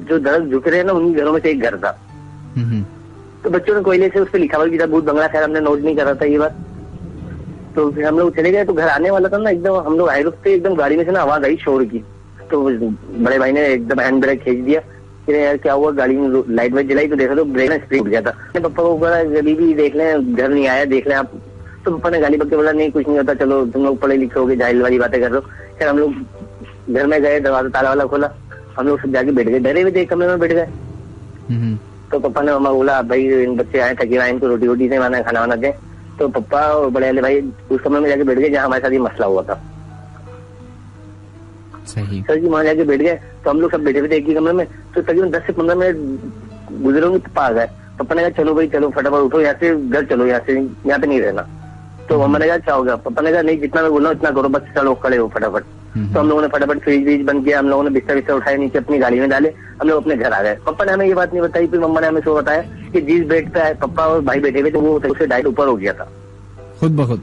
जो दरख्त झुक रहे हैं ना, उन्हीं घरों में से एक घर था। तो बच्चों ने कोयले से उस पर लिखा हुआ भी था भूत बंगला, खैर हमने नोट नहीं करा था ये बात। तो फिर हम लोग चले गए, तो घर आने वाला था ना, एकदम हम लोग हाई रुख पे, एकदम गाड़ी में से ना आवाज आई शोर की। तो बड़े भाई ने एकदम हैंड ब्रेक खींच दिया, यार क्या हुआ, गाड़ी में लाइट वाइट जलाई तो देखा तो ब्रेक में स्प्रिंग उठ गया था। पापा को बोला जब भी देख लें, घर नहीं आया देख लें आप। तो पापा ने गाली बक के बोला नहीं कुछ नहीं होता, चलो तुम लोग पढ़े लिखे होगे, जाहिल वाली बातें कर रहे हो। फिर हम लोग घर में गए, दरवाजा ताला वाला खोला, हम लोग सब जाके बैठ गए, डरे हुए थे, कमरे में बैठ गए। तो पापा ने मम्मा बोला भाई इन बच्चे आए थके आए, इनको रोटी वोटी से माना खाना वाना दें। तो पापा और बड़े वाले भाई उस कमरे में जाके बैठ गए जहाँ हमारे साथ ये मसला हुआ था। सही सर जी वहां जाके बैठ गए, तो हम लोग सब बैठे हुए थे एक ही कमरे में। तो तकरीबन 10 से 15 मिनट गुजरे होंगे, पापा आ गए। पापा ने कहा चलो भाई चलो फटाफट उठो, यहाँ से घर चलो, यहाँ से यहाँ पे नहीं रहना। तो मम्मा ने कहा अच्छा होगा। पापा ने कहा नहीं जितना मैं बोल रहा हूँ इतना करो, बस चलो खड़े हो फटाफट। तो हम लोगों ने फटाफट फ्रिज व्रिज बंद किया, हम लोगों ने बिस्तर उठाए, नीचे अपनी गाड़ी में डाले, हम लोग अपने घर आ गए। पापा ने हमें ये बात नहीं बताई, फिर मम्मा ने हमें सो बताया कि जिस बेड पे पापा और भाई बैठे हुए थे वो उसे डाइट ऊपर हो गया था खुद ब खुद।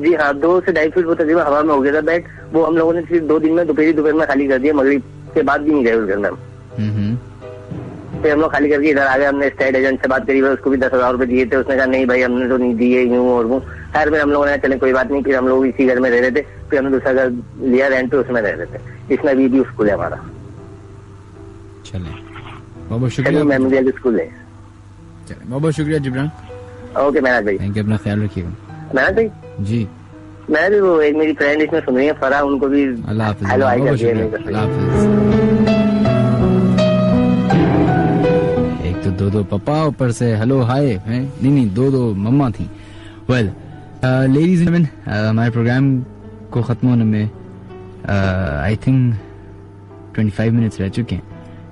जी हाँ, 2 से 2.5 फीट वो तकरीबन हवा में हो गया था बेड। वो हम लोगों ने फिर 2 दिन में दोपहर में खाली कर दिया, मगरिब के बाद भी नहीं गए उस घर में हम। फिर हम लोग खाली करके इधर आ गए। हमने स्टेट एजेंट से बात करी, उसको भी 10,000 रुपए दिए थे, उसने कहा नहीं भाई हमने तो नहीं दिए, यूं और वो। खैर फिर हम लोगों ने चले कोई बात नहीं, फिर हम लोग इसी घर में रह रहे थे। फिर हमने दूसरा घर लिया रेंट पे, उसमें रह रहे थे। इसमें भी स्कूल है हमारा। चले बहुत शुक्रिया, मेमोरियल स्कूल है। चले बहुत शुक्रिया जिब्रान। ओके मेहनाज भाई, थैंक यू, अपना ख्याल रखिएगा। मेहनाज भाई जी, मैं भी वो एक मेरी फ्रेंड इसमें सुन रही है फरा, उनको भी अल्लाह हाफिज़। हेलो आई अल्लाह हाफिज़। एक तो दो पापा ऊपर से हेलो हाय हैं, नहीं 2 मम्मा थी। वेल लेडीज एंड जेंटलमैन, हमारे प्रोग्राम को खत्म होने में आई थिंक 25 मिनट्स रह चुके हैं।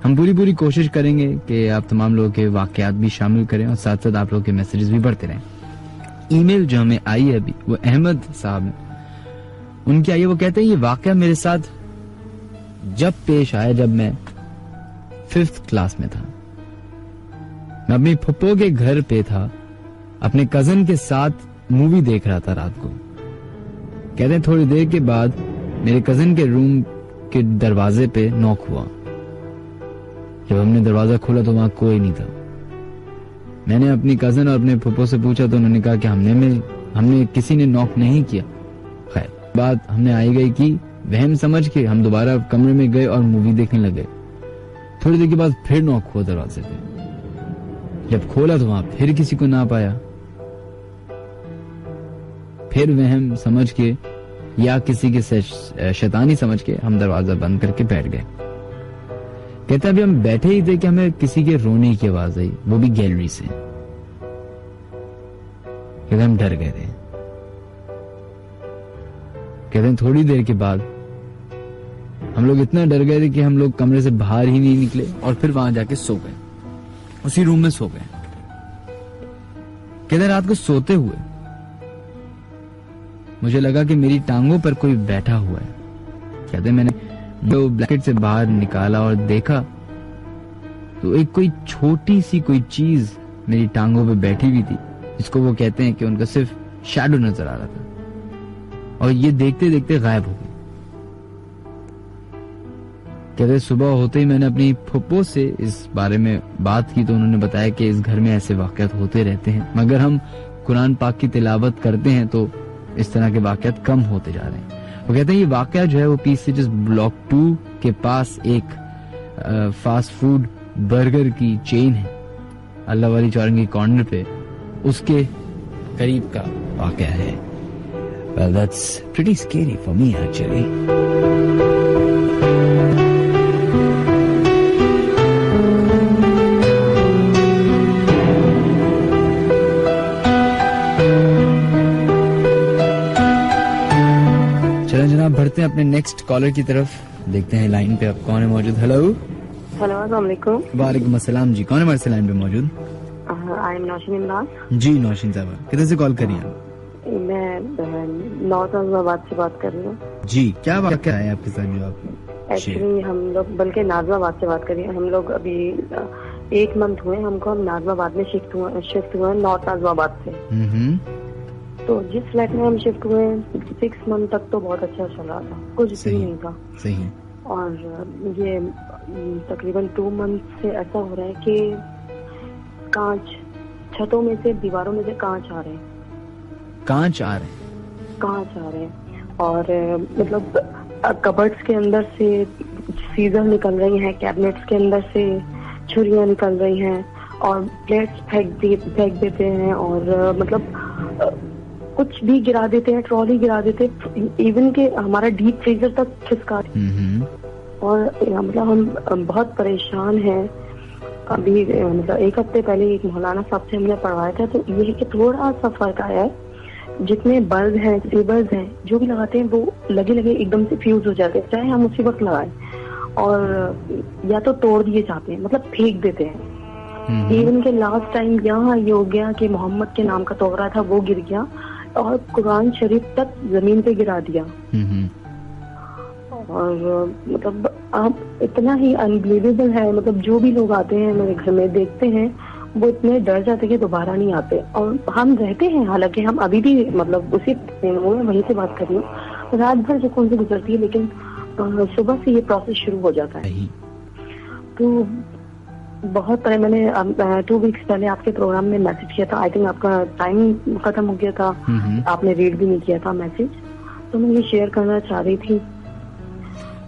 हम पूरी कोशिश करेंगे कि आप तमाम लोगों के वाकयात भी शामिल करें और साथ साथ आप लोगों के मैसेजेस भी बढ़ते रहें। ईमेल जो हमें आई है अभी वो अहमद साहब है, उनकी आई है। वो कहते हैं ये वाकया मेरे साथ जब पेश आया जब मैं 5th क्लास में था। मैं अपनी फुप्पो के घर पे था, अपने कजन के साथ मूवी देख रहा था रात को। कहते हैं थोड़ी देर के बाद मेरे कजन के रूम के दरवाजे पे नॉक हुआ। जब हमने दरवाजा खोला तो वहां कोई नहीं था। मैंने अपनी कजन और अपने फुप्पो से पूछा तो उन्होंने कहा कि हमने किसी ने नॉक नहीं किया। खैर बात हमने आई गई कि वहम समझ के हम दोबारा कमरे में गए और मूवी देखने लगे। थोड़ी देर के बाद फिर नॉक हुआ दरवाजे पे। जब खोला तो वहां फिर किसी को ना पाया। फिर वहम समझ के या किसी के शैतानी समझ के हम दरवाजा बंद करके बैठ गए। कहते अभी हम बैठे ही थे कि हमें किसी के रोने की आवाज आई, वो भी गैलरी से। कहते हम डर गए थे। कहते हैं थोड़ी देर के बाद हम लोग इतना डर गए थे कि हम लोग कमरे से बाहर ही नहीं निकले और फिर वहां जाके सो गए, उसी रूम में सो गए। कहते रात को सोते हुए मुझे लगा कि मेरी टांगों पर कोई बैठा हुआ है। कहते मैंने जो ब्लैंकेट से बाहर निकाला और देखा तो एक कोई छोटी सी कोई चीज मेरी टांगों पे बैठी हुई थी, जिसको वो कहते हैं कि उनका सिर्फ शैडो नजर आ रहा था और ये देखते देखते गायब हो गई। कहते सुबह होते ही मैंने अपनी फुप्पो से इस बारे में बात की तो उन्होंने बताया कि इस घर में ऐसे वाकयात होते रहते हैं, मगर हम कुरान पाक की तिलावत करते हैं तो इस तरह के वाकयात कम होते जा रहे हैं। वो कहते हैं ये वाकया जो है वो PCHS ब्लॉक 2 के पास एक फास्ट फूड बर्गर की चेन है, अल्लाह वाली चौरंगी कॉर्नर पे, उसके करीब का वाकया है। Well, that's pretty scary for me actually. चलो जनाब बढ़ते हैं अपने नेक्स्ट कॉलर की तरफ, देखते हैं लाइन पे अब कौन है मौजूद। हेलो अस्सलाम वालेकुम। वालेकुम अस्सलाम जी, कौन है हमारे लाइन पे मौजूद? आई एम नौशीन इमरान जी। नौशीन साहब किधर से कॉल करिए आप? मैं नॉर्थ नाज़िमाबाद से बात कर रही हूँ जी। क्या है आपके साथ जो आप? एक्चुअली हम लोग बल्कि नाज़िमाबाद से बात करिए। हम लोग अभी 1 मंथ हुए हमको, हम नाज़िमाबाद में शिफ्ट हुए नॉर्थ नाज़िमाबाद से। तो जिस फ्लैट में हम शिफ्ट हुए 6 मंथ तक तो बहुत अच्छा चल रहा था, कुछ भी नहीं था। सही। और ये तकरीबन 2 मंथ से ऐसा हो रहा है कि कांच छतों में से, दीवारों में से कांच आ रहे हैं। और मतलब कबर्ड्स के अंदर से सीजर निकल रही हैं, कैबिनेट्स के अंदर से छुरियां निकल रही हैं और प्लेट्स फेंक देते हैं और मतलब कुछ भी गिरा देते हैं, ट्रॉली गिरा देते, इवन के हमारा डीप फ्रीजर तक खिसका। और मतलब हम बहुत परेशान हैं। अभी मतलब 1 हफ्ते पहले एक मौलाना साहब से हमने पढ़वाया था, तो ये है कि थोड़ा सा फर्क आया है। जितने बल्ब हैं, सेबर्स हैं, जो भी लगाते हैं वो लगे एकदम से फ्यूज हो जाते हैं, चाहे हम उसी वक्त लगाएं, और या तो तोड़ दिए जाते हैं, मतलब फेंक देते हैं। इवन के लास्ट टाइम यहाँ ये हो गया कि मोहम्मद के नाम का तोहरा था वो गिर गया और कुरान शरीफ तक जमीन पे गिरा दिया। और मतलब आप इतना ही अनबिलीवेबल है, मतलब जो भी लोग आते हैं मेरे घर में देखते हैं वो इतने डर जाते कि दोबारा नहीं आते। और हम रहते हैं, हालांकि हम अभी भी मतलब उसी वहीं से बात कर रही हूँ, रात भर सुकून से गुजरती है, लेकिन सुबह से ये प्रोसेस शुरू हो जाता है। तो बहुत तरह मैंने 2 वीक्स पहले आपके प्रोग्राम में मैसेज किया था, आई थिंक आपका टाइम खत्म हो गया था, आपने रीड भी नहीं किया था मैसेज, तो मैं ये शेयर करना चाह रही थी।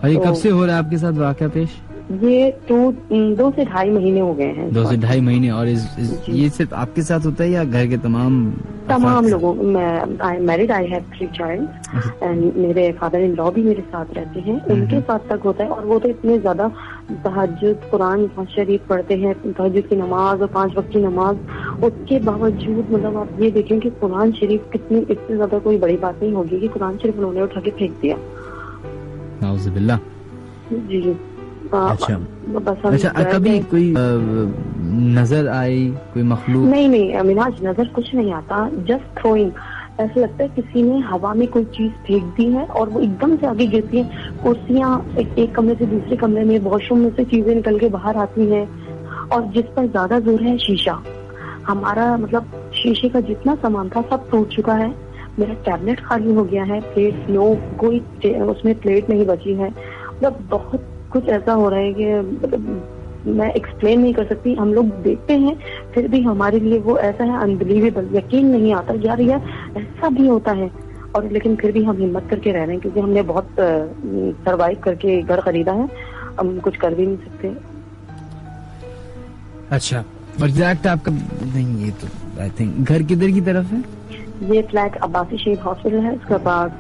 अरे कब से हो रहा है आपके साथ वाकया पेश? ये 2 से 2.5 महीने हो गए हैं। 2 से 2.5 महीने। और ये सिर्फ आपके साथ होता है या घर के तमाम लोगों? मैं married, I have 3 child and मेरे फादर इन लॉ भी मेरे साथ रहते हैं, उनके साथ तक होता है। और वो तो इतने ज्यादा तहज्जुद कुरान शरीफ पढ़ते हैं, तहज्जुद की नमाज और 5 वक्त की नमाज, उसके बावजूद मतलब आप ये देखें कि कुरान शरीफ कितनी, इससे ज्यादा कोई बड़ी बात नहीं होगी कि कुरान शरीफ उन्होंने उठा के फेंक दिया। नाउज़ुबिल्लाह। जी। अच्छा कभी कोई नजर आई कोई मखलूक? नहीं मिनाज, नजर कुछ नहीं आता, जस्ट थ्रोइंग। ऐसा लगता है किसी ने हवा में कोई चीज फेंक दी है और वो एकदम से आगे गिरती है। कुर्सियां एक कमरे से दूसरे कमरे में, वॉशरूम में से चीजें निकल के बाहर आती हैं। और जिस पर ज्यादा जोर है शीशा, हमारा मतलब शीशे का जितना सामान था सब टूट चुका है। मेरा कैबिनेट खाली हो गया है, प्लेट नो, कोई उसमें प्लेट नहीं बची है। मतलब बहुत कुछ ऐसा हो रहा है कि मैं एक्सप्लेन नहीं कर सकती। हम लोग देखते हैं फिर भी हमारे लिए वो ऐसा है अनबिलीवेबल, यकीन नहीं आता यार ऐसा भी होता है। और लेकिन फिर भी हम हिम्मत करके रह रहे हैं क्योंकि हमने बहुत सरवाइव करके घर खरीदा है, हम कुछ कर भी नहीं सकते। अच्छा एग्जैक्ट आपका नहीं, ये तो आई थिंक घर किधर की तरफ है? ये फ्लैट अब्बासी शहीद हॉस्पिटल है, उसके पास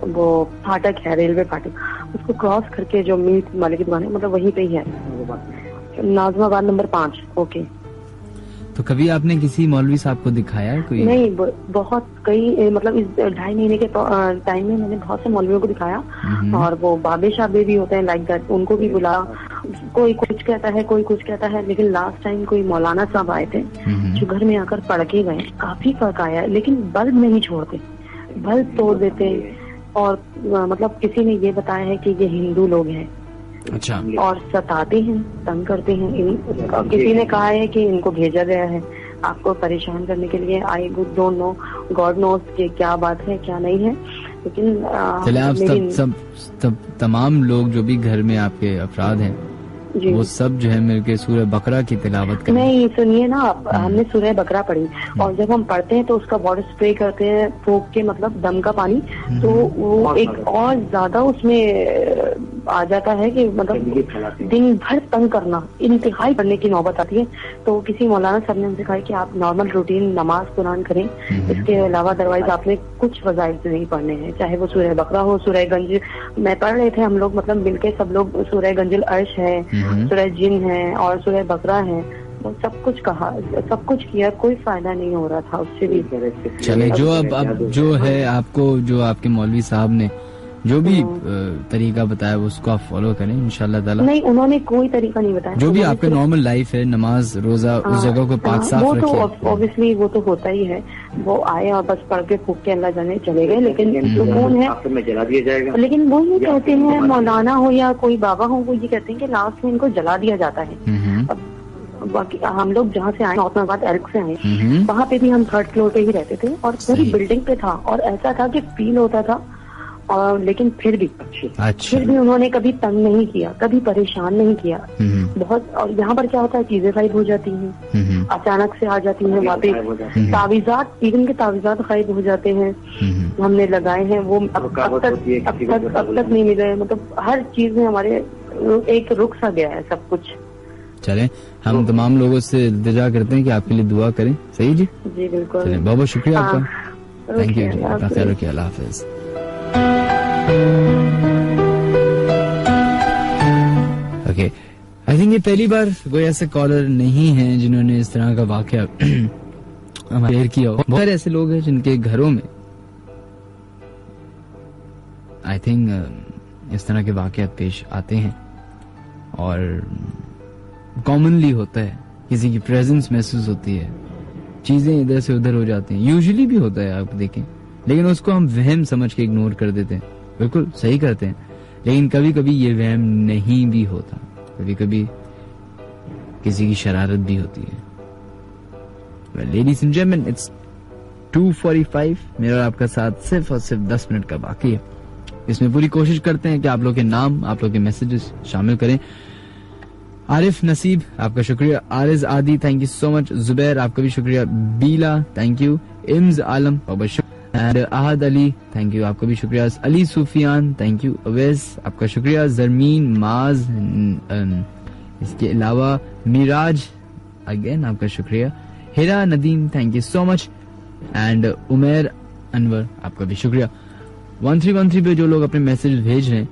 वो फाटक है, रेलवे फाटक, उसको क्रॉस करके जो मीट वाले की दुकान है मतलब वहीं पे ही है, नाज़िमाबाद नंबर 5। ओके। तो कभी आपने किसी मौलवी साहब को दिखाया है कोई? नहीं, बहुत कई मतलब इस 2.5 महीने के टाइम में मैंने बहुत से मौलवियों को दिखाया। और वो बाबे शाबे भी होते हैं लाइक दैट, उनको भी बुला, कोई कुछ कहता है कोई कुछ कहता है। लेकिन लास्ट टाइम कोई मौलाना साहब आए थे जो घर में आकर पढ़ के गए, काफी फर्क आया है। लेकिन बल्ब नहीं छोड़ते, बल्ब तोड़ देते। और मतलब किसी ने ये बताया है कि ये हिंदू लोग हैं। अच्छा। और सताते हैं, तंग करते हैं। किसी ने कहा है कि इनको भेजा गया है आपको परेशान करने के लिए। I don't know, God knows कि क्या बात है क्या नहीं है। लेकिन चले आप सब तमाम लोग जो भी घर में आपके अफराद हैं वो सब जो है मिलकर सूरह बकरा की तिलावत करें। नहीं सुनिए ना, हमने सूरह बकरा पढ़ी और जब हम पढ़ते हैं तो उसका वाटर स्प्रे करते हैं फूंक के, मतलब दम का पानी, तो वो एक और ज्यादा उसमें आ जाता है कि मतलब दिन भर तंग करना, इंतहाई करने की नौबत आती है। तो किसी मौलाना साहब ने हमसे कहा कि आप नॉर्मल रूटीन नमाज कुरान करें, इसके अलावा अदरवाइज आपने कुछ वज़ाइफ नहीं पढ़ने हैं, चाहे वो सूरह बकरा हो, सूरह गंज में पढ़ रहे थे हम लोग, मतलब मिलके सब लोग, सूरह गंजिल अर्श है, सूरह जिन है और सूरह बकरा है, वो सब कुछ कहा, सब कुछ किया, कोई फायदा नहीं हो रहा था उससे भी। चले जो अब जो है आपको, जो आपके मौलवी साहब ने जो भी तरीका बताया उसको आप फॉलो करें इंशाल्लाह ताला। नहीं, उन्होंने कोई तरीका नहीं बताया। जो भी आपका नॉर्मल लाइफ है, नमाज रोजा, उस जगह को पाक साफ रखिए। वो तो ऑब्वियसली वो तो होता ही है, वो आए और बस पढ़ के फूक के अल्लाह जाने चले गए, लेकिन सुकून है, जला दिया जाएगा। लेकिन वो ये कहते हैं, मौलाना हो या कोई बाबा हो, वो ये कहते हैं कि लास्ट में इनको जला दिया जाता है। बाकी हम लोग जहाँ से आए, नौतनाबाद एल्क से आए, वहाँ पे भी हम 3rd फ्लोर पे ही रहते थे और पूरी बिल्डिंग पे था, और ऐसा था कि फील होता था। और लेकिन फिर भी उन्होंने कभी तंग नहीं किया, कभी परेशान नहीं किया बहुत। और यहाँ पर क्या होता है, चीजें गायब हो जाती हैं, अचानक से आ जाती हैं वापस, तावीज़ात, इवन के तावीज़ात गायब हो जाते हैं, हमने लगाए हैं, वो अब तक नहीं मिले। मतलब हर चीज में हमारे एक रुक सा गया है सब कुछ। चलें, हम तमाम लोगों से इल्तिजा करते हैं कि आपके लिए दुआ करें। सही जी, जी बिल्कुल। बहुत बहुत शुक्रिया आपका, थैंक यू जी, अपना ख्याल रखिए, अल्लाह हाफिज। ओके, आई थिंक ये पहली बार कोई ऐसे कॉलर नहीं है जिन्होंने इस तरह का वाकया शेयर किया हो। बहुत ऐसे लोग हैं जिनके घरों में आई थिंक इस तरह के वाकयात पेश आते हैं और कॉमनली होता है, किसी की प्रेजेंस महसूस होती है, चीजें इधर से उधर हो जाती हैं, यूजुअली भी होता है आप देखें, लेकिन उसको हम वहम समझ के इग्नोर कर देते हैं। बिल्कुल सही करते हैं, लेकिन कभी कभी ये वहम नहीं भी होता, कभी कभी किसी की शरारत भी होती है। लेडीज एंड जेंटलमैन, इट्स 2:45, मेरा और आपका साथ सिर्फ और सिर्फ 10 मिनट का बाकी है। इसमें पूरी कोशिश करते हैं कि आप लोग के नाम, आप लोग के मैसेजेस शामिल करें। आरिफ नसीब, आपका शुक्रिया। Ariz Aadi, thank you so much. Zubair, आपका भी शुक्रिया। Bila, thank you. Ims Alam, and Ahad Ali, thank you, आपका भी शुक्रिया। Ali Sufiyan, thank you. अवैस, आपका शुक्रिया। जरमीन, माज, इसके अलावा मिराज, अगेन आपका शुक्रिया। Hira Nadeem, thank you so much. And Umer Anwar, आपका भी शुक्रिया। 1313 पे जो लोग अपने मैसेज भेज रहे हैं,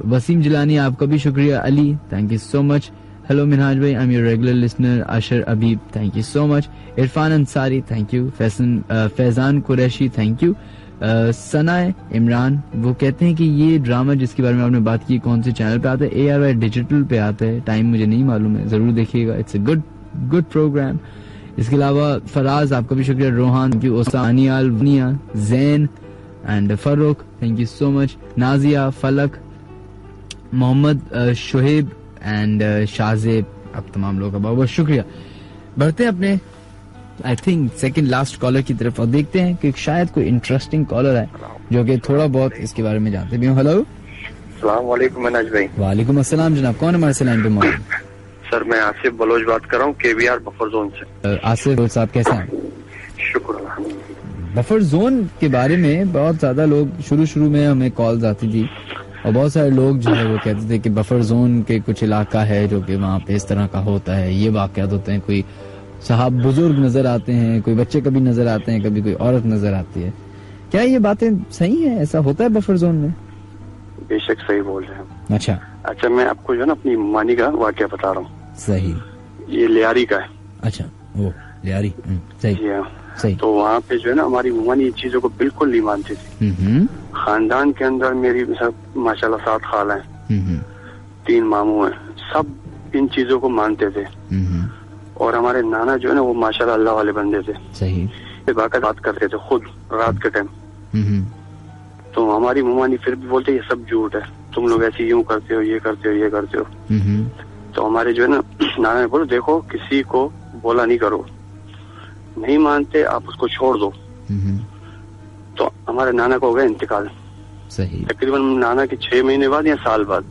वसीम जिलानी, आपका भी शुक्रिया। Ali, thank you so much. Hello Minhaj भाई, I am your regular listener. Ashar Abeeb, thank you so much. Irfan Ansari, thank you. Faizan Qureshi, thank you. Sanae Imran, वो कहते हैं कि ये ड्रामा जिसके बारे में आपने बात की कौन से चैनल पे आता है? ARY डिजिटल पे आता है, टाइम मुझे नहीं मालूम है, जरूर देखिएगा, इट्स अ गुड प्रोग्राम। इसके अलावा फराज, आपका भी शुक्रिया। Rohan, thank you. Osaniyal, Vania, Jain and Farooq, thank you so much. Nazia, Falak, Mohammad Shoaib and Shahzeb, आप तमाम लोगों का बहुत बहुत शुक्रिया। बढ़ते हैं अपने I think second last caller की तरफ और देखते हैं कि शायद कोई इंटरेस्टिंग कॉलर है जो कि थोड़ा बहुत इसके बारे में जानते भी हो। हेलो, अस्सलाम वालेकुम मनोज भाई। वालेकुम अस्सलाम जनाब, कौन हमारे से लाइन पे मौजूद? सर मैं आसिफ बलोच बात कर रहा हूँ, KBR बफर जोन से। आसिफ बलोच साहब, कैसे हैं? शुक्र। बफर जोन के बारे में बहुत ज्यादा लोग शुरू में हमें कॉल्स आती थी और बहुत सारे लोग जो है वो कहते थे कि बफर जोन के कुछ इलाका है जो कि वहाँ पे इस तरह का होता है, ये वाकयात होते हैं, कोई साहब बुजुर्ग नजर आते हैं, कोई बच्चे कभी नजर आते हैं, कभी कोई औरत नजर आती है। क्या ये बातें सही है, ऐसा होता है बफर जोन में? बेशक सही बोल रहे हैं। अच्छा, मैं आपको जो है ना अपनी मानी का वाकया बता रहा हूँ। सही, ये लियारी का है। अच्छा, वो लियारी, सही सही। तो वहाँ पे जो है ना हमारी मानी इन चीजों को बिल्कुल नहीं मानती थी। खानदान के अंदर मेरी सब माशाल्लाह 7 खाला हैं, 3 मामू हैं, सब इन चीजों को मानते थे। और हमारे नाना जो है ना वो माशाल्लाह अल्लाह वाले बंदे थे। सही। बाकायदा बात करते थे खुद रात के टाइम। तो हमारी मुमानी फिर भी बोलते ये सब झूठ है, तुम लोग ऐसे यूं करते हो, ये करते हो, ये करते हो। तो हमारे जो है ना नाना ने बोलो देखो किसी को बोला नहीं करो, नहीं मानते आप उसको छोड़ दो। तो हमारे नाना को हो गया इंतकाल। सही। तकरीबन नाना के 6 महीने बाद या साल बाद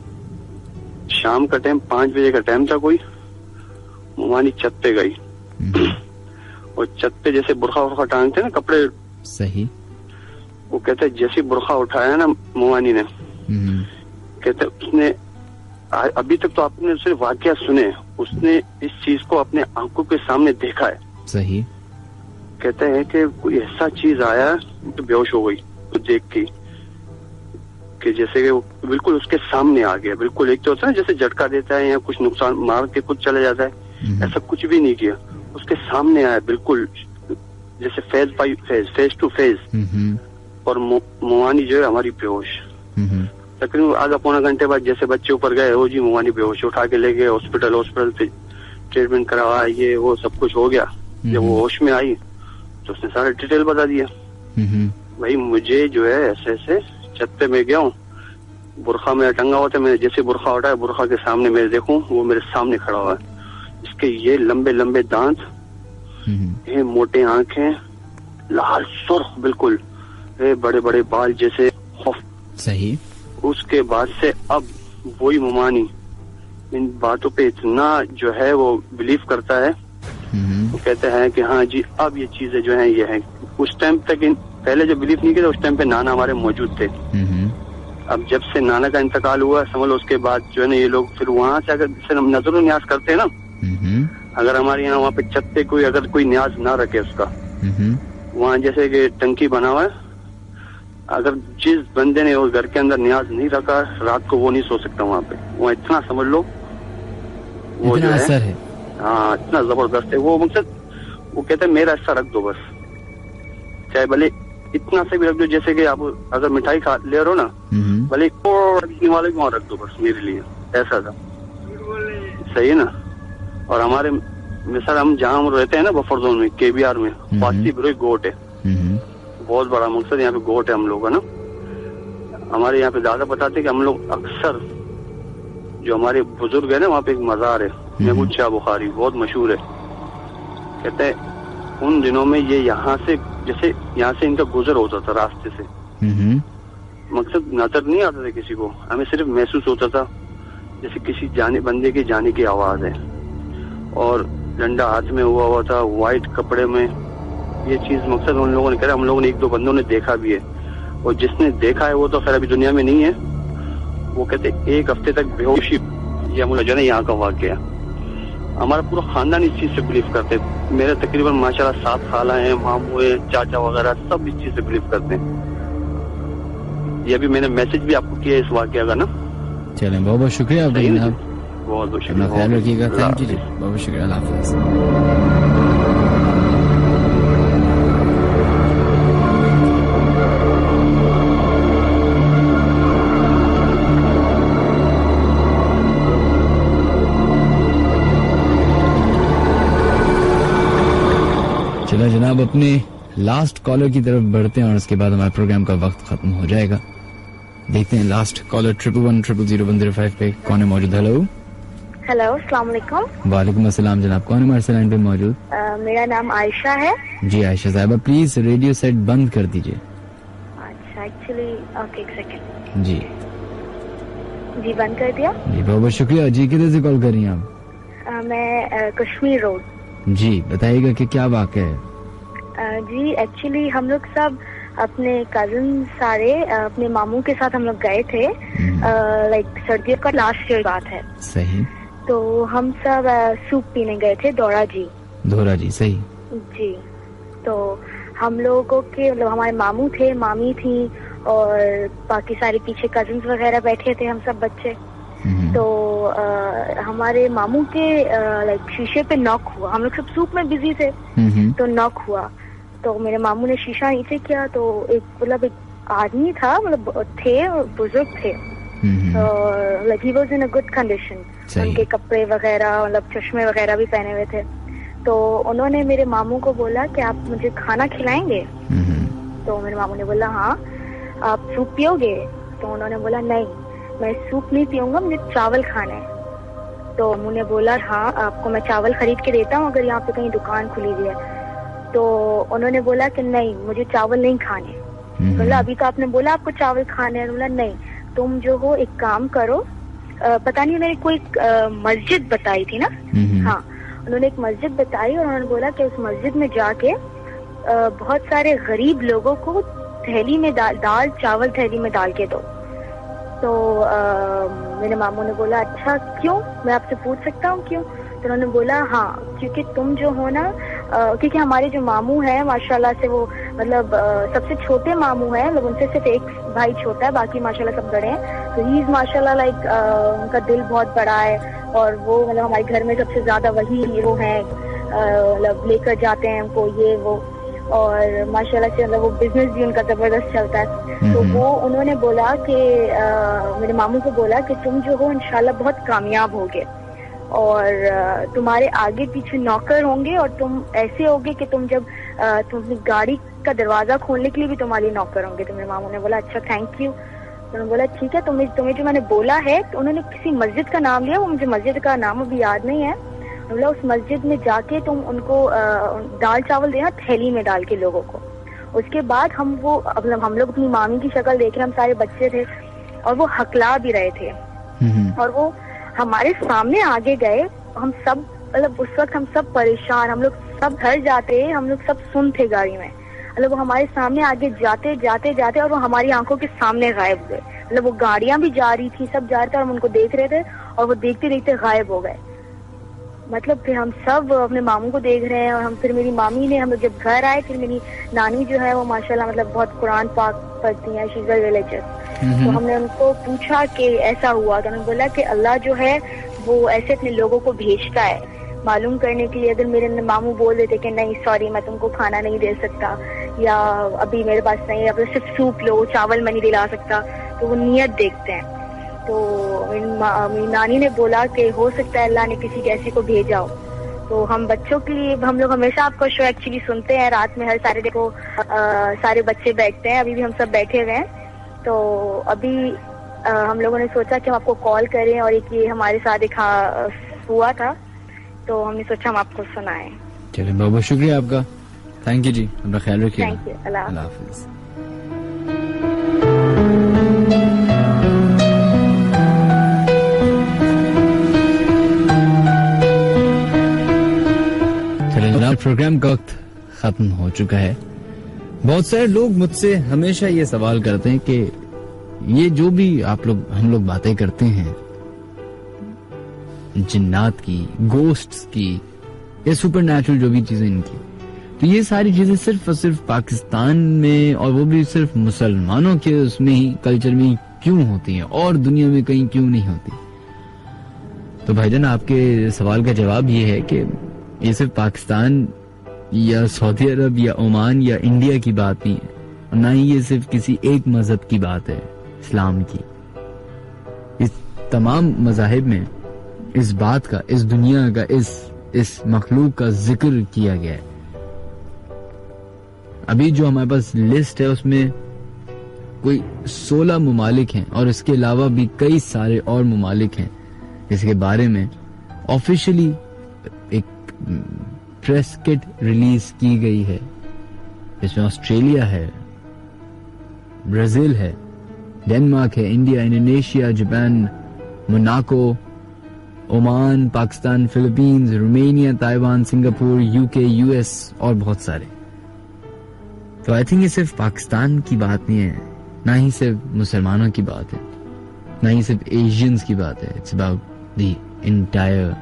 शाम का टाइम 5 बजे का टाइम था, कोई मुमानी छत पे गई और छत पे जैसे बुरखा टांगते ना कपड़े। सही। वो कहते हैं जैसे बुरखा उठाया ना मुआनी ने, कहते उसने अभी तक तो आपने सिर्फ वाकया सुने, उसने इस चीज को अपने आंखों के सामने देखा है। सही। कहते हैं कि कोई ऐसा चीज आया तो बेहोश हो गई तो देख के कि जैसे कि वो बिल्कुल उसके सामने आ गया, बिल्कुल। एक तो होता है जैसे झटका देता है या कुछ नुकसान मार के कुछ चले जाता है, ऐसा कुछ भी नहीं किया, उसके सामने आया बिल्कुल जैसे फेस टू फेस। और मुआनी जो है हमारी बेहोश। तकरीबन आधा पौना घंटे बाद जैसे बच्चे ऊपर गए, वो जी मुआनी बेहोश, उठा के ले गए हॉस्पिटल पे ट्रीटमेंट करवाया, ये वो सब कुछ हो गया। जब वो होश में आई तो उसने सारा डिटेल बता दिया। भाई मुझे जो है ऐसे ऐसे छत पे मैं गया हूँ, बुरखा मेरा टंगा हुआ था, मैंने जैसे बुरखा उठाया, बुरखा के सामने मैं देखूं वो मेरे सामने खड़ा हुआ है, इसके ये लंबे लंबे दांत, ये मोटे आंखें, लाल सुर्ख बिल्कुल, ये बड़े बड़े बाल जैसे। सही। उसके बाद से अब वही मुमानी इन बातों पे इतना जो है वो बिलीव करता है, वो कहते हैं कि हाँ जी अब ये चीजें जो हैं ये है। उस टाइम तक पहले जो बिलीव नहीं किया उस टाइम पे नाना हमारे मौजूद थे। अब जब से नाना का इंतकाल हुआ समझ लो, उसके बाद जो है ना ये लोग फिर वहां से अगर हम नजर न्याज करते हैं ना, अगर हमारे यहाँ वहाँ पे छत पे कोई अगर कोई न्याज ना रखे उसका, वहाँ जैसे कि टंकी बना हुआ है, अगर जिस बंदे ने उस घर के अंदर न्याज नहीं रखा रात को वो नहीं सो सकता वहाँ पे। वहाँ इतना समझ लो वो जो है, हाँ इतना जबरदस्त है वो। मकसद वो कहते हैं मेरा हिस्सा रख दो बस, चाहे भले इतना से भी रख दो, जैसे कि आप अगर मिठाई खा ले रहे हो ना, भले रखने वाले वहाँ रख दो बस मेरे लिए, ऐसा था। सही है ना। और हमारे मिसाल हम जहाँ हम रहते हैं ना बफर जोन में, KBR में, पासी बिरोई गोट है, बहुत बड़ा। मकसद यहाँ पे गोट है हम लोग का ना। हमारे यहाँ पे ज्यादा बताते कि हम लोग अक्सर जो हमारे बुजुर्ग है ना, वहाँ पे एक मजार है महमूद शाह बुखारी, बहुत मशहूर है। कहते हैं उन दिनों में ये यहाँ से जैसे यहाँ से इनका गुजर होता था रास्ते से, मकसद नजर नहीं आता था किसी को, हमें सिर्फ महसूस होता था जैसे किसी बंदे के जाने की आवाज है। और डंडा हाथ में हुआ था, व्हाइट कपड़े में। ये चीज मकसद उन लोगों ने कहा, हम लोगों ने 1-2 बंदों ने देखा भी है, और जिसने देखा है वो तो खैर अभी दुनिया में नहीं है। वो कहते 1 हफ्ते तक बेहोशी, ये हम जो है यहाँ का वाकया। हमारा पूरा खानदान इस चीज से बिलीव करते हैं। मेरे तकरीबन माशाल्लाह 7 खाला हैं, मामू है, चाचा वगैरह, सब इस चीज से बिलीव करते हैं। ये अभी मैंने मैसेज भी आपको किया इस वाकया का ना। चलें, बहुत बहुत शुक्रिया आपका जनाब, बहुत बहुत शुक्रिया, ख्याल रखिएगा। थैंक यू जी, बहुत बहुत शुक्रिया, अल्लाह हाफ़िज़। चलो जनाब, अपने लास्ट कॉलर की तरफ बढ़ते हैं और उसके बाद हमारे प्रोग्राम का वक्त खत्म हो जाएगा। देखते हैं लास्ट कॉलर 11100105 पे कौन है मौजूद। हेलो हेलो, अस्सलाम वालेकुम। वालेकुम अस्सलाम जनाब, कौन है हमारे लाइन पे मौजूद? मेरा नाम आयशा है। जी आयशा साहबा, प्लीज रेडियो सेट बंद कर दीजिए। अच्छा, एक्चुअली ओके, एक सेकंड। जी जी, बंद कर दिया जी, बहुत बहुत शुक्रिया। जी किधर से कॉल कर रही हैं आप? मैं कश्मीर रोड। जी बताइएगा कि क्या वाक़या है? जी एक्चुअली हम लोग सब अपने कजिन सारे अपने मामू के साथ हम लोग गए थे, लाइक सर्दियों का लास्ट ईयर बात है। सही। तो हम सब सूप पीने गए थे धोरा जी। सही जी। तो हम लोगों के मतलब हमारे मामू थे, मामी थी और बाकी सारे पीछे कजिन्स वगैरह बैठे थे, हम सब बच्चे। तो हमारे मामू के लाइक शीशे पे नॉक हुआ। हम लोग सब सूप में बिजी थे तो नॉक हुआ। तो मेरे मामू ने शीशा नीचे किया तो एक मतलब एक आदमी था, मतलब थे बुजुर्ग थे, like he was in a good condition. उनके कपड़े वगैरह मतलब चश्मे वगैरह भी पहने हुए थे। तो उन्होंने मेरे मामू को बोला कि आप मुझे खाना खिलाएंगे। तो मेरे मामू ने बोला हाँ। आप सूप पियोगे? तो उन्होंने बोला नहीं, मैं सूप नहीं पीऊंगा, मुझे चावल खाना है। तो मामू ने बोला हाँ, आपको मैं चावल खरीद के देता हूँ अगर यहाँ पे कहीं दुकान खुली हुई है। तो उन्होंने बोला कि नहीं, मुझे चावल नहीं खाने। बोला अभी तो आपने बोला आपको चावल खाने हैं। बोला नहीं, तुम जो हो एक काम करो, पता नहीं मेरे कोई मस्जिद बताई थी ना, हाँ उन्होंने एक मस्जिद बताई और उन्होंने बोला कि उस मस्जिद में जाके बहुत सारे गरीब लोगों को थैली में दाल चावल थैली में डाल के दो। तो मेरे मामू ने बोला अच्छा क्यों, मैं आपसे पूछ सकता हूँ क्यों? तो उन्होंने बोला हाँ क्योंकि तुम जो हो ना, क्योंकि हमारे जो मामू है माशाल्लाह से वो मतलब सबसे छोटे मामू है, मतलब उनसे सिर्फ एक भाई छोटा है, बाकी माशाल्लाह सब बड़े हैं। तो ही इज माशाल्लाह लाइक उनका दिल बहुत बड़ा है और वो मतलब हमारे घर में सबसे ज्यादा वही वो है, मतलब लेकर जाते हैं हमको ये वो, और माशाल्लाह से मतलब वो बिजनेस भी उनका जबरदस्त चलता है। तो वो उन्होंने बोला कि मेरे मामू को बोला कि तुम जो हो इंशाल्लाह बहुत कामयाब होगे और तुम्हारे आगे पीछे नौकर होंगे और तुम ऐसे होगे कि तुम जब तुम अपनी गाड़ी का दरवाजा खोलने के लिए भी तुम्हारे नौकर होंगे। तो मेरे मामू ने बोला अच्छा थैंक यू। तो उन्होंने बोला ठीक है, तुम्हें जो मैंने बोला है, तो उन्होंने किसी मस्जिद का नाम लिया, वो मुझे मस्जिद का नाम अभी याद नहीं है। बोला उस मस्जिद में जाके तुम उनको दाल चावल देना थैली में डाल के लोगों को। उसके बाद हम लोग अपनी मामी की शक्ल देख रहे, हम सारे बच्चे थे और वो हकला भी रहे थे और वो हमारे सामने आगे गए। हम सब मतलब उस वक्त हम सब परेशान, हम लोग सब घर जाते, हम लोग सब सुन थे गाड़ी में, मतलब वो हमारे सामने आगे जाते जाते जाते और वो हमारी आंखों के सामने गायब हुए। मतलब वो गाड़ियां भी जा रही थी, सब जा रहे थे और हम उनको देख रहे थे और वो देखते देखते गायब हो गए। मतलब फिर हम सब अपने मामू को देख रहे हैं और फिर मेरी मामी ने, हम लोग जब घर आए, फिर मेरी नानी जो है वो माशाल्लाह मतलब बहुत कुरान पाक पढ़ती है, शी इज रिलीजियस। तो हमने उनको पूछा कि ऐसा हुआ, तो उन्होंने बोला कि अल्लाह जो है वो ऐसे अपने लोगों को भेजता है मालूम करने के लिए। अगर मेरे मामू बोल देते कि नहीं सॉरी मैं तुमको खाना नहीं दे सकता या अभी मेरे पास नहीं है, सिर्फ सूप लो चावल मैं नहीं दिला सकता, तो वो नियत देखते हैं। तो मेरी नानी ने बोला कि हो सकता है अल्लाह ने किसी कैसे को भेजा हो। तो हम बच्चों के लिए, हम लोग हमेशा आपका शो एक्चुअली सुनते हैं रात में, हर सैटरडे को सारे बच्चे बैठते हैं, अभी भी हम सब बैठे हुए हैं। तो अभी हम लोगों ने सोचा कि हम आपको कॉल करें और एक ये हमारे साथ एक हुआ था, तो हमने सोचा हम आपको सुनाएं। चलिए बहुत बहुत शुक्रिया आपका, थैंक यू जी, अपना ख्याल रखिए। थैंक यू, अल्लाह हाफिज। प्रोग्राम का वक्त खत्म हो चुका है। बहुत सारे लोग मुझसे हमेशा ये सवाल करते हैं कि ये जो भी हम लोग बातें करते हैं जिन्नात की, गोस्ट्स की, ये सुपरनैचुरल जो भी चीजें इनकी, तो ये सारी चीजें सिर्फ और सिर्फ पाकिस्तान में और वो भी सिर्फ मुसलमानों के उसमें ही कल्चर में ही क्यों होती हैं और दुनिया में कहीं क्यों नहीं होती? तो भाईजान आपके सवाल का जवाब ये है कि ये सिर्फ पाकिस्तान या सऊदी अरब या ओमान या इंडिया की बात नहीं है, और ना ही ये सिर्फ किसी एक मजहब की बात है, इस्लाम की। इस तमाम मजाहिब में इस बात का, इस दुनिया का, इस मखलूक का जिक्र किया गया है। अभी जो हमारे पास लिस्ट है उसमें कोई 16 मुमालिक हैं और इसके अलावा भी कई सारे और मुमालिक हैं जिसके बारे में ऑफिशियली एक प्रेस किट रिलीज की गई है। इसमें ऑस्ट्रेलिया है, ब्राजील है, डेनमार्क है, India, Indonesia, Japan, Monaco, Oman, Pakistan, Philippines, Romania, Taiwan, Singapore, UK, US और बहुत सारे। तो आई थिंक ये सिर्फ पाकिस्तान की बात नहीं है, ना ही सिर्फ मुसलमानों की बात है, ना ही सिर्फ एशियंस की बात है। It's about the entire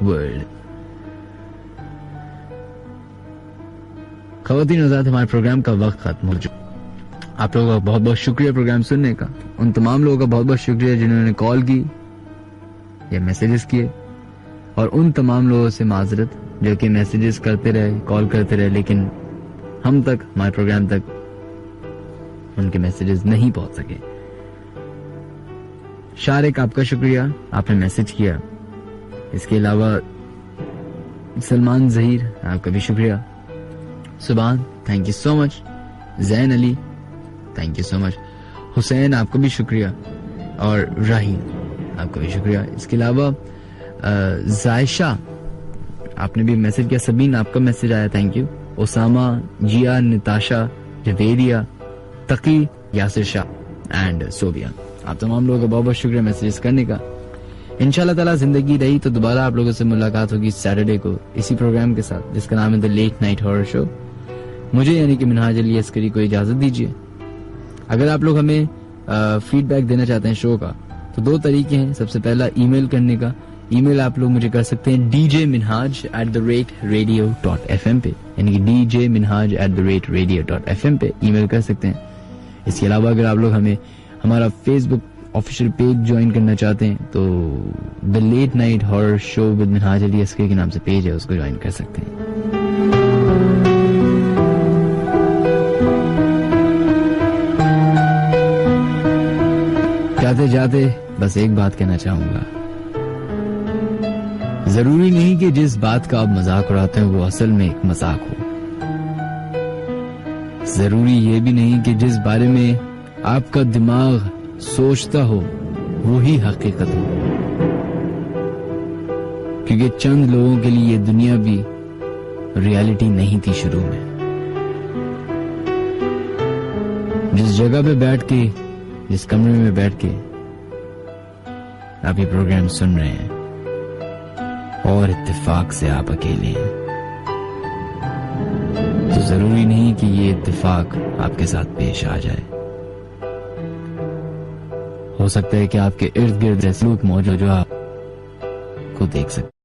world. ख़वातीन आज़ाद, हमारे प्रोग्राम का वक्त खत्म हो चुका। आप लोगों का बहुत बहुत शुक्रिया प्रोग्राम सुनने का। उन तमाम लोगों का बहुत बहुत शुक्रिया जिन्होंने कॉल की या मैसेजेस किए, और उन तमाम लोगों से माजरत जो कि मैसेजेस करते रहे, कॉल करते रहे, लेकिन हम तक, हमारे प्रोग्राम तक उनके मैसेजेस नहीं पहुंच सके। शारिक, आपका शुक्रिया, आपने मैसेज किया। इसके अलावा सलमान जहीर, आपका भी शुक्रिया। Subhan, thank you so much. Jain Ali, thank you so much. Hussain, आपका भी शुक्रिया। और राहील, आपका भी शुक्रिया। इसके अलावा जायशा, आपने भी मैसेज किया। सबीन, आपका मैसेज आया, thank you. Osama, Zia, Nitasha, Javeria, Taqi, Yasir Shah and Sobia, आप तमाम लोगों का बहुत बहुत शुक्रिया मैसेज करने का। इंशाल्लाह ताला जिंदगी रही तो दोबारा आप लोगों से मुलाकात होगी सैटरडे को इसी प्रोग्राम के साथ जिसका नाम है the late night horror show. मुझे यानी कि मिनहाज अली अस्करी को इजाजत दीजिए। अगर आप लोग हमें फीडबैक देना चाहते हैं शो का, तो 2 तरीके हैं। सबसे पहला ईमेल करने का, ईमेल आप लोग मुझे कर सकते हैं djminhaj@radio.fm पे, यानी कि djminhaj@radio.fm पे ईमेल कर सकते हैं। इसके अलावा अगर आप लोग हमें हमारा फेसबुक ऑफिशियल पेज ज्वाइन करना चाहते हैं तो the late night horror show with Minhaj Ali Askari के नाम से पेज है, उसको ज्वाइन कर सकते हैं। जाते जाते बस एक बात कहना चाहूंगा, जरूरी नहीं कि जिस बात का आप मजाक उड़ाते हैं वो असल में एक मजाक हो। जरूरी ये भी नहीं कि जिस बारे में आपका दिमाग सोचता हो वो ही हकीकत हो, क्योंकि चंद लोगों के लिए ये दुनिया भी रियलिटी नहीं थी शुरू में। जिस जगह पे बैठ के, जिस कमरे में बैठ के आप ये प्रोग्राम सुन रहे हैं और इत्तेफाक से आप अकेले हैं, तो जरूरी नहीं कि ये इत्तेफाक आपके साथ पेश आ जाए। हो सकता है कि आपके इर्द गिर्द ऐसे लोग मौजूद जो आप को देख सकते।